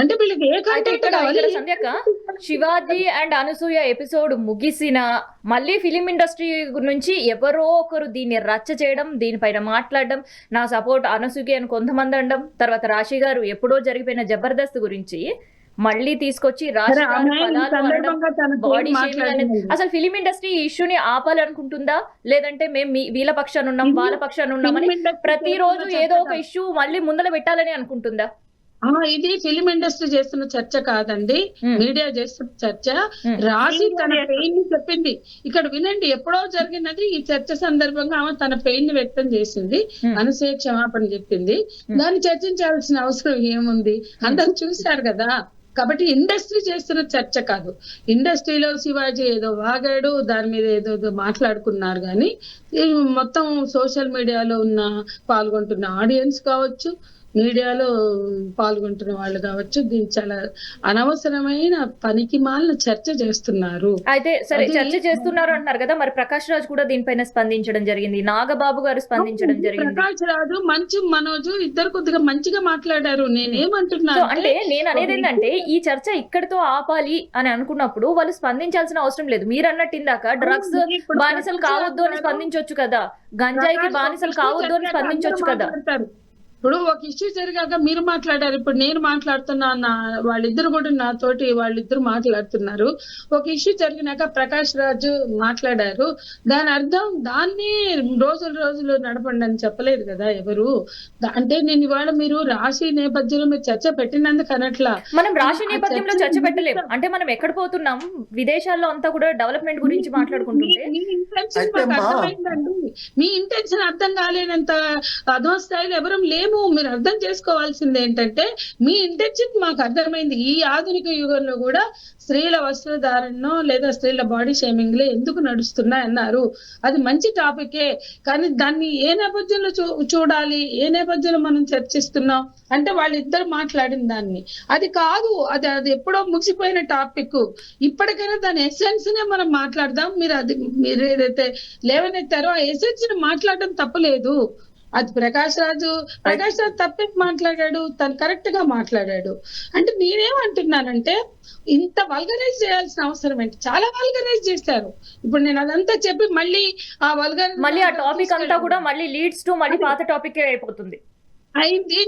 అంటే వీళ్ళకి ఏ కంటెంట్ కావాలి? సంధ్యక, శివాజీ అండ్ అనసూయ ఎపిసోడ్ ముగిసిన మళ్ళీ ఫిలిం ఇండస్ట్రీ నుంచి ఎవరో ఒకరు దీన్ని రచ్చ చేయడం, దీనిపైన మాట్లాడడం, నా సపోర్ట్ అనసూయకి అని కొంతమంది అనడం, తర్వాత రాశి గారు ఎప్పుడో జరిగిపోయిన జబర్దస్త్ గురించి మళ్ళీ తీసుకొచ్చి రాశి బాడీ షేమింగ్ అనేది. అసలు ఫిలిం ఇండస్ట్రీ ఈ ఇష్యూని ఆపాలనుకుంటుందా, లేదంటే మేము వీళ్ళ పక్షాన్ని ఉన్నాం వాళ్ళ పక్షాన్ని ఉన్నామని ప్రతిరోజు ఏదో ఒక ఇష్యూ మళ్ళీ ముందర పెట్టాలని అనుకుంటుందా? ఇది ఫిలిం ఇండస్ట్రీ చేస్తున్న చర్చ కాదండి, మీడియా చేస్తున్న చర్చ. రాశి తన పెయిన్ ని చెప్పింది. ఇక్కడ వినండి, ఎప్పుడో జరిగినది. ఈ చర్చ సందర్భంగా ఆమె తన పెయిన్ ని వ్యక్తం చేసింది, అనసూయ క్షమాపణ చెప్పింది. దాన్ని చర్చించాల్సిన అవసరం ఏముంది? అందరూ చూశారు కదా. కాబట్టి ఇండస్ట్రీ చేస్తున్న చర్చ కాదు. ఇండస్ట్రీలో శివాజీ ఏదో వాగాడు, దాని మీద ఏదో మాట్లాడుకున్నారు. కానీ మొత్తం సోషల్ మీడియాలో పాల్గొంటున్న ఆడియన్స్ కావచ్చు, మీడియాలో పాల్గొంటున్న వాళ్ళు కావచ్చు, దీన్ని చాలా అనవసరమైన పనికి మాలిన చర్చ చేస్తున్నారు. అయితే సరే, చర్చ చేస్తున్నారు అంటున్నారు కదా, మరి ప్రకాష్ రాజ్ కూడా దీనిపైన స్పందించడం జరిగింది, నాగబాబు గారు స్పందించడం జరిగింది. ప్రకాష్ రాజు మంచి మనోజు ఇద్దరు కొద్దిగా మంచిగా మాట్లాడారు. నేనేమంటున్నాను అంటే నేను అనేది ఏంటంటే, ఈ చర్చ ఇక్కడితో ఆపాలి అని అనుకున్నప్పుడు వాళ్ళు స్పందించాల్సిన అవసరం లేదు. మీరు అన్నట్టు ఇందాక డ్రగ్స్ బానిసలు కావద్దు అని స్పందించొచ్చు కదా, గంజాయికి బానిసలు కావద్దు అని స్పందించొచ్చు కదా. ఇప్పుడు ఒక ఇష్యూ జరిగాక మీరు మాట్లాడారు, ఇప్పుడు నేను మాట్లాడుతున్నా, వాళ్ళిద్దరు కూడా వాళ్ళిద్దరు మాట్లాడుతున్నారు. ఒక ఇష్యూ జరిగినాక ప్రకాష్ రాజు మాట్లాడారు. దాని అర్థం దాన్ని రోజులు నడపండి అని చెప్పలేదు కదా ఎవరు. అంటే నేను ఇవాళ మీరు రాశి నేపథ్యంలో మీరు చర్చ పెట్టినందుకు అనట్లా. మనం రాశి నేపథ్యంలో చర్చ పెట్టలేము. అంటే మనం ఎక్కడ పోతున్నాం, విదేశాల్లో అంతా కూడా డెవలప్మెంట్ గురించి మాట్లాడుకుంటుంటే మీ ఇంటెన్షన్ మాకు అర్థమైందండి. మీ ఇంటెన్షన్ అర్థం కాలేనంత అధో స్థాయిలో ఎవరు లేము. మీరు అర్థం చేసుకోవాల్సింది ఏంటంటే, మీ ఇంటెన్షన్ మాకు అర్థమైంది. ఈ ఆధునిక యుగంలో కూడా స్త్రీల వస్త్రధారణను లేదా స్త్రీల బాడీ షేమింగ్ లే ఎందుకు నడుస్తున్నాయన్నారు. అది మంచి టాపికే. కానీ దాన్ని ఏ నేపథ్యంలో చూడాలి, ఏ నేపథ్యంలో మనం చర్చిస్తున్నాం అంటే వాళ్ళిద్దరు మాట్లాడిన దాన్ని అది కాదు. అది ఎప్పుడో ముగిసిపోయిన టాపిక్. ఇప్పటికైనా దాని ఎసెన్స్ నే మనం మాట్లాడదాం. మీరు ఏదైతే లేవనెత్తారో ఆ ఎసెన్స్ ని మాట్లాడడం తప్పలేదు. అది ప్రకాష్ రాజు తప్పే మాట్లాడాడు, తను కరెక్ట్ గా మాట్లాడాడు. అంటే నేనేమంటున్నానంటే, ఇంత వల్గరైజ్ చేయాల్సిన అవసరం ఏంటి? చాలా వల్గరైజ్ చేశారు. ఇప్పుడు నేను అదంతా చెప్పి మళ్ళీ ఆ టాపిక్ అంతా కూడా మళ్ళీ లీడ్స్ టు మళ్ళీ పాత టాపిక్ అయిపోతుంది. అయింది.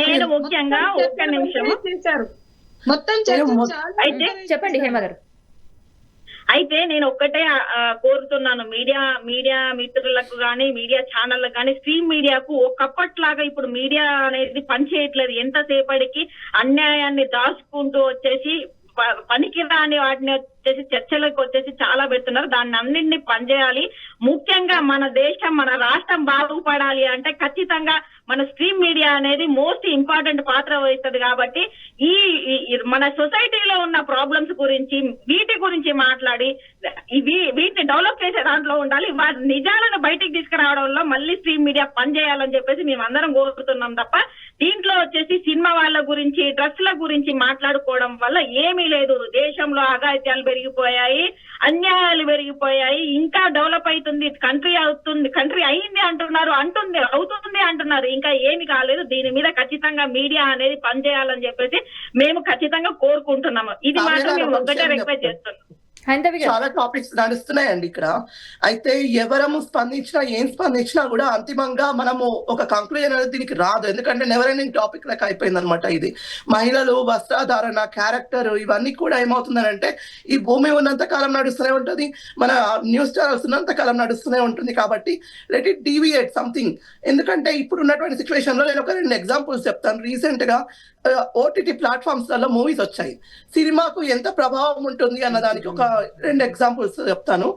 నేను ముఖ్యంగా ఒక్క నిమిషం చేశారు మొత్తం. చెప్పండి హేమ గారు. అయితే నేను ఒక్కటే కోరుతున్నాను, మీడియా మిత్రులకు గానీ, మీడియా ఛానళ్ళకు గానీ, స్ట్రీమ్ మీడియాకు ఒకప్పట్లాగా ఇప్పుడు మీడియా అనేది పనిచేయట్లేదు. ఎంతసేపటికి అన్యాయాన్ని దాచుకుంటూ వచ్చేసి పనికిరాని వాటిని వచ్చేసి చర్చలకు వచ్చేసి చాలా పెడుతున్నారు. దాన్ని అన్నింటినీ పనిచేయాలి. ముఖ్యంగా మన దేశం, మన రాష్ట్రం బాగుపడాలి అంటే ఖచ్చితంగా మన స్ట్రీమ్ మీడియా అనేది మోస్ట్ ఇంపార్టెంట్ పాత్ర వహిస్తుంది. కాబట్టి ఈ మన సొసైటీలో ఉన్న ప్రాబ్లమ్స్ గురించి, వీటి గురించి మాట్లాడి వీటిని డెవలప్ చేసే దాంట్లో ఉండాలి. వాటి నిజాలను బయటికి తీసుకురావడంలో మళ్ళీ స్ట్రీమ్ మీడియా పనిచేయాలని చెప్పేసి మేము అందరం కోరుతున్నాం తప్ప దీంట్లో వచ్చేసి సినిమా వాళ్ళ గురించి, డ్రగ్స్ల గురించి మాట్లాడుకోవడం వల్ల ఏమీ లేదు. దేశంలో అఘాయిత్యాలు పెరిగిపోయాయి, అన్యాయాలు పెరిగిపోయాయి. ఇంకా డెవలప్ అవుతుంది, కంట్రీ అయింది అంటున్నారు, అవుతుంది అంటున్నారు. ఇంకా ఏమి కాలేదు. దీని మీద ఖచ్చితంగా మీడియా అనేది పనిచేయాలని చెప్పేసి మేము ఖచ్చితంగా కోరుకుంటున్నాము. ఇది మాత్రం మేము ఒక్కటే రిక్వెస్ట్ చేస్తున్నాం. చాలా టాపిక్స్ నడుస్తున్నాయండి ఇక్కడ. అయితే ఎవరము స్పందించినా, ఏం స్పందించినా కూడా అంతిమంగా మనము ఒక కంక్లూజన్ అనేది దీనికి రాదు. ఎందుకంటే నెవర్ ఎండింగ్ టాపిక్ లెక్క అయిపోయింది అనమాట ఇది. మహిళలు, వస్త్రధారణ, క్యారెక్టర్ ఇవన్నీ కూడా ఏమవుతుందనంటే, ఈ భూమి ఉన్నంత కాలం నడుస్తూనే ఉంటుంది, మన న్యూస్ ఛానల్స్ ఉన్నంత కాలం నడుస్తూనే ఉంటుంది. కాబట్టి లెట్ ఇట్ డీవియేట్ సంథింగ్. ఎందుకంటే ఇప్పుడు ఉన్నటువంటి సిచ్యువేషన్ లో నేను ఒక 2 ఎగ్జాంపుల్స్ చెప్తాను. రీసెంట్ గా ఓటీటీ ప్లాట్ఫామ్స్ లలో మూవీస్ వచ్చాయి. సినిమాకు ఎంత ప్రభావం ఉంటుంది అన్న దానికి ఒక 2 ఎగ్జాంపుల్స్ చెప్తాను.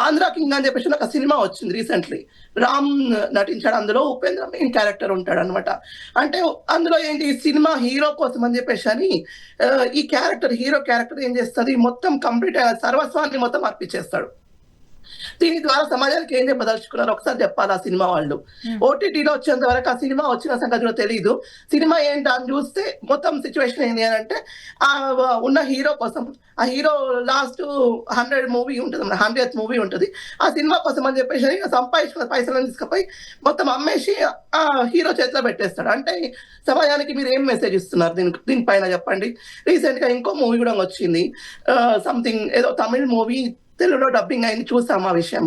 ఆంధ్ర కింగ్ అని చెప్పేసి ఒక సినిమా వచ్చింది రీసెంట్లీ. రామ్ నటించాడు అందులో, ఉపేంద్ర మెయిన్ క్యారెక్టర్ ఉంటాడు అనమాట. అంటే అందులో ఏంటి, సినిమా హీరో కోసం అని చెప్పేసి అని ఈ హీరో క్యారెక్టర్ ఏం చేస్తుంది, మొత్తం కంప్లీట్ సర్వస్వాన్ని మొత్తం అర్పించేస్తాడు. దీని ద్వారా సమాజానికి ఏం చెప్పదలుచుకున్నారు ఒకసారి చెప్పాలి ఆ సినిమా వాళ్ళు. ఓటీటీలో వచ్చేంత వరకు ఆ సినిమా వచ్చిన సంగతి కూడా తెలియదు. సినిమా ఏంటి అని చూస్తే మొత్తం సిచ్యువేషన్ ఏంటి అని అంటే, ఆ ఉన్న హీరో కోసం, ఆ హీరో లాస్ట్ 100th మూవీ ఉంటుంది, ఆ సినిమా కోసం అని చెప్పేసి సంపాదించుకున్న పైసలను తీసుకుపోయి మొత్తం అమ్మేసి ఆ హీరో చేతిలో పెట్టేస్తాడు. అంటే సమాజానికి మీరు ఏం మెసేజ్ ఇస్తున్నారు దీనిపైన చెప్పండి. రీసెంట్ గా ఇంకో మూవీ కూడా వచ్చింది, సంథింగ్ ఏదో తమిళ్ మూవీ, తెలుగులో డబ్బింగ్ అయింది, చూసాం ఆ విషయం.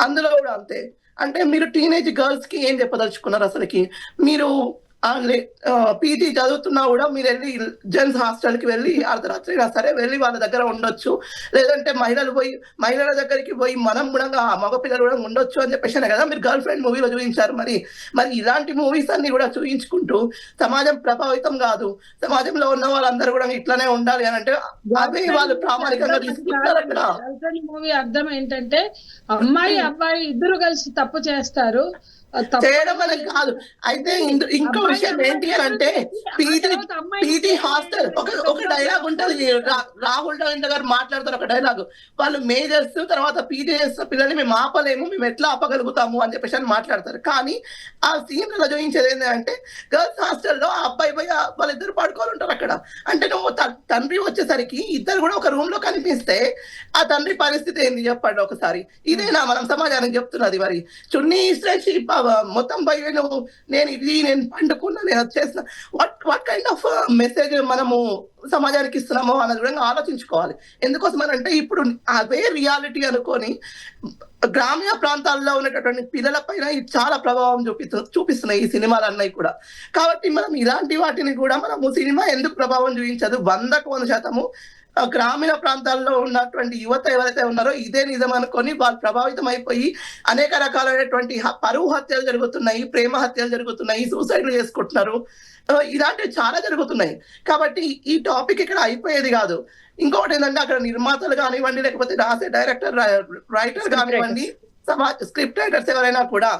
అందులో కూడా అంతే. అంటే మీరు టీనేజ్ గర్ల్స్ కి ఏం చెప్పదలుచుకున్నారు అసలుకి? మీరు పీజీ చదువుతున్నా కూడా మీరు వెళ్ళి జెంట్స్ హాస్టల్ కి వెళ్ళి అర్ధరాత్రి అయినా సరే వెళ్ళి వాళ్ళ దగ్గర ఉండొచ్చు, లేదంటే మహిళల దగ్గరికి పోయి మనం కూడా మగపిల్లలు కూడా ఉండొచ్చు అని చెప్పేసి కదా మీరు గర్ల్ ఫ్రెండ్ మూవీలో చూపించారు. మరి ఇలాంటి మూవీస్ అన్ని కూడా చూపించుకుంటూ సమాజం ప్రభావితం కాదు, సమాజంలో ఉన్న వాళ్ళందరూ కూడా ఇట్లానే ఉండాలి అని అంటే అవే వాళ్ళు ప్రామాణికంగా తీసుకుంటారు. అక్కడ మూవీ అర్థం ఏంటంటే అమ్మాయి అబ్బాయి ఇద్దరు కలిసి తప్పు చేస్తారు, చేయడం అనేది కాదు. అయితే ఇంకో విషయం ఏంటి అని అంటే, పీజీ హాస్టల్ ఒక డైలాగ్ ఉంటుంది, రాహుల్ రవీంద్ర గారు మాట్లాడతారు ఒక డైలాగ్, వాళ్ళు మేజర్స్ తర్వాత పీజీ చేస్తున్న పిల్లల్ని మేము ఆపలేము, మేము ఎట్లా ఆపగలుగుతాము అని చెప్పేసి అని మాట్లాడతారు. కానీ ఆ సీన్ లో చూపించేది ఏంటంటే, గర్ల్స్ హాస్టల్లో ఆ అబ్బాయి పోయి వాళ్ళిద్దరు పడుకోవాలి ఉంటారు అక్కడ. అంటే నువ్వు తండ్రి వచ్చేసరికి ఇద్దరు కూడా ఒక రూమ్ లో కనిపిస్తే ఆ తండ్రి పరిస్థితి ఏంది చెప్పండి ఒకసారి. ఇదేనా మనం సమాజానికి చెప్తున్నది? మరి చున్నీ ఇస్త్రీ మొత్తం పోయి నేను పండుకున్నా, నేను వచ్చేసిన, వాట్ కైండ్ ఆఫ్ మెసేజ్ మనము సమాజానికి ఇస్తున్నామో అన్నది కూడా ఆలోచించుకోవాలి. ఎందుకోసం అంటే ఇప్పుడు అవే రియాలిటీ అనుకొని గ్రామీణ ప్రాంతాల్లో ఉన్నటువంటి పిల్లల పైన చాలా ప్రభావం చూపిస్తున్నాయి ఈ సినిమాలు అన్నవి కూడా. కాబట్టి మనం ఇలాంటి వాటిని కూడా మనము సినిమా ఎందుకు ప్రభావం చూపించదు, 100% గ్రామీణ ప్రాంతాల్లో ఉన్నటువంటి యువత ఎవరైతే ఉన్నారో ఇదే నిజం అనుకొని వాళ్ళు ప్రభావితం అయిపోయి అనేక రకాలైనటువంటి పరువు హత్యలు జరుగుతున్నాయి, ప్రేమ హత్యలు జరుగుతున్నాయి, సూసైడ్లు చేసుకుంటున్నారు, ఇలాంటివి చాలా జరుగుతున్నాయి. కాబట్టి ఈ టాపిక్ ఇక్కడ అయిపోయేది కాదు. ఇంకొకటి ఏంటంటే అక్కడ నిర్మాతలు కానివ్వండి, లేకపోతే రాసే డైరెక్టర్ రైటర్ కానివ్వండి, స్క్రిప్ట్ రైటర్స్ ఎవరైనా కూడా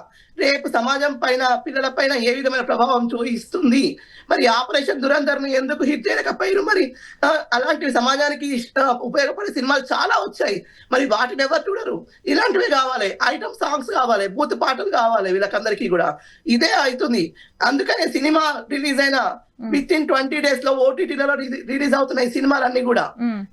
రేపు సమాజం పైన పిల్లల పైన ఏ విధమైన ప్రభావం చూపిస్తుంది, మరి ఆపరేషన్ దురంధర్ని ఎందుకు హిట్ చేయలేకపోయారు, మరి అలాంటి సమాజానికి ఉపయోగపడే సినిమాలు చాలా వచ్చాయి, మరి వాటిని ఎవరు చూడరు? ఇలాంటివి కావాలి, ఐటమ్ సాంగ్స్ కావాలి, బూత్ పాటలు కావాలి, వీళ్ళకందరికీ కూడా ఇదే అవుతుంది. అందుకనే సినిమా రిలీజ్ అయిన విత్ ఇన్ 20 days లో ఓటీటీలలో రిలీజ్ అవుతున్నాయి సినిమాలన్నీ కూడా.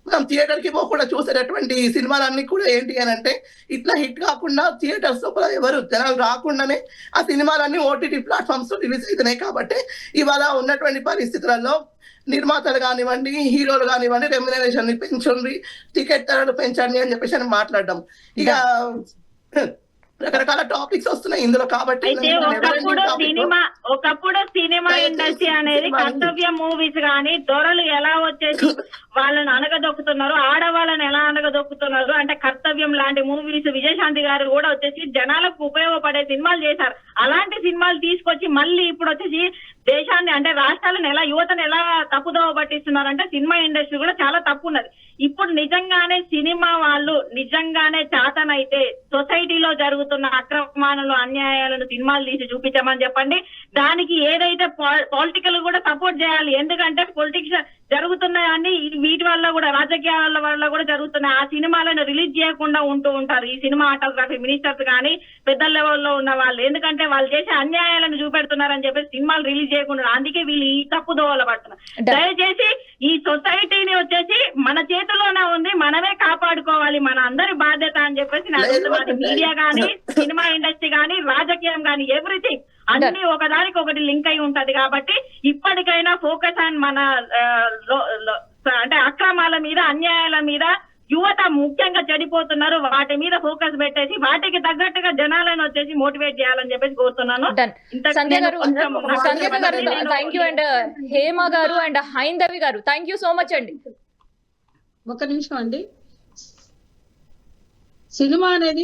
మనం థియేటర్ కి పోకుండా చూసేటటువంటి సినిమాలన్నీ కూడా ఏంటి అని అంటే, ఇట్లా హిట్ కాకుండా థియేటర్స్ లోపల ఎవరు జనాలు రాకుండానే ఆ సినిమాలన్నీ ఓటీటీ ప్లాట్ఫామ్స్ లో రిలీజ్ అవుతున్నాయి. కాబట్టి ఇవాళ ఉన్నటువంటి పరిస్థితులలో నిర్మాతలు కానివ్వండి, హీరోలు కానివ్వండి, రెమ్యునరేషన్ ని పెంచండి, టికెట్ ధరలు పెంచండి అని చెప్పేసి అని మాట్లాడడం. ఇక రకరకాల టాపిక్స్ వస్తున్నాయి ఇందులో. కాబట్టి ఒకప్పుడు సినిమా ఇండస్ట్రీ అనేది కర్తవ్య మూవీస్ గానీ, దొరలు ఎలా వచ్చేసి వాళ్ళని అనగదొక్కుతున్నారు, ఆడవాళ్ళని ఎలా అనగదొక్కుతున్నారు అంటే కర్తవ్యం లాంటి మూవీస్, విజయశాంతి గారు కూడా వచ్చేసి జనాలకు ఉపయోగపడే సినిమాలు చేశారు. అలాంటి సినిమాలు తీసుకొచ్చి మళ్ళీ ఇప్పుడు వచ్చేసి దేశాన్ని అంటే రాష్ట్రాలను ఎలా, యువతను ఎలా తప్పుదోవ పట్టిస్తున్నారంటే సినిమా ఇండస్ట్రీ కూడా చాలా తప్పు ఉన్నది. ఇప్పుడు నిజంగానే సినిమా వాళ్ళు నిజంగానే చేతనైతే సొసైటీలో జరుగుతున్న అక్రమాలను, అన్యాయాలను సినిమాలు తీసి చూపించామని చెప్పండి. దానికి ఏదైతే పొలిటికల్ కూడా సపోర్ట్ చేయాలి. ఎందుకంటే పొలిటిక్స్ జరుగుతున్నాయని వీటి వల్ల కూడా, రాజకీయాల వల్ల కూడా జరుగుతున్నాయి. ఆ సినిమాలను రిలీజ్ చేయకుండా ఉంటూ ఉంటారు ఈ సినిమా ఆటోగ్రఫీ మినిస్టర్స్ కానీ పెద్ద లెవెల్లో ఉన్న వాళ్ళు. ఎందుకంటే వాళ్ళు చేసే అన్యాయాలను చూపెడుతున్నారని చెప్పేసి సినిమాలు రిలీజ్ చేయకుండా, అందుకే వీళ్ళు ఈ తప్పు దోవల పడుతున్నారు. దయచేసి ఈ సొసైటీని వచ్చేసి మన చేతిలోనే ఉంది, మనమే కాపాడుకోవాలి, మన అందరి బాధ్యత అని చెప్పేసి నాకు మీడియా గానీ, సినిమా ఇండస్ట్రీ గానీ, రాజకీయం గానీ, ఎవ్రీథింగ్ అన్ని ఒకదానికి ఒకటి లింక్ అయి ఉంటది. కాబట్టి ఇప్పటికైనా ఫోకస్ ఆన్ మన అంటే అక్రమాల మీద, అన్యాయాల మీద యువత ముఖ్యంగా చెడిపోతున్నారు, వాటి మీద ఫోకస్ పెట్టేసి వాటికి తగ్గట్టుగా జనాలను వచ్చేసి మోటివేట్ చేయాలని చెప్పేసి కోరుతున్నాను. సంధ్య గారు థ్యాంక్ యూ, అండ్ హేమ గారు అండ్ హైందవి గారు థ్యాంక్ యూ సో మచ్ అండి. ఒక నిమిషం అండి. సినిమా అనేది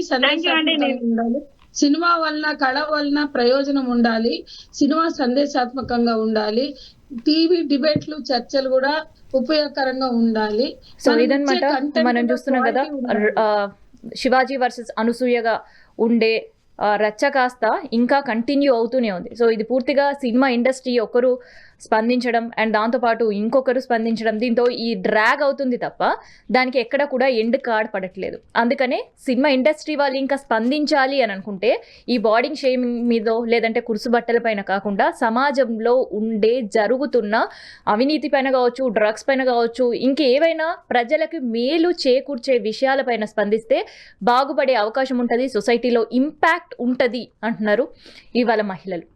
ఉండాలి, సినిమా వలన కళ వలన ప్రయోజనం ఉండాలి, సినిమా సందేశాత్మకంగా ఉండాలి, టీవీ డిబేట్లు చర్చలు కూడా ఉపయోగకరంగా ఉండాలి. సో మనం ఇదన్నమాట ఇచ్చే content మనం కూడా చూస్తున్నాం కదా quality ఉండాలి. శివాజీ వర్సెస్ అనసూయగా ఉండే రచ్చ కాస్త ఇంకా కంటిన్యూ అవుతూనే ఉంది. సో ఇది పూర్తిగా సినిమా ఇండస్ట్రీ ఒకరు స్పందించడం అండ్ దాంతోపాటు ఇంకొకరు స్పందించడం, దీంతో ఈ డ్రాగ్ అవుతుంది తప్ప దానికి ఎక్కడ కూడా ఎండ్ కార్డ్ పడట్లేదు. అందుకనే సినిమా ఇండస్ట్రీ వాళ్ళు ఇంకా స్పందించాలి అని అనుకుంటే ఈ బాడీ షేమింగ్ మీదో లేదంటే కురుసు బట్టల పైన కాకుండా సమాజంలో ఉండే జరుగుతున్న అవినీతి పైన కావచ్చు, డ్రగ్స్ పైన కావచ్చు, ఇంకేవైనా ప్రజలకు మేలు చేకూర్చే విషయాలపైన స్పందిస్తే బాగుపడే అవకాశం ఉంటుంది, సొసైటీలో ఇంపాక్ట్ ఉంటుంది అంటున్నారు ఇవాళ మహిళలు.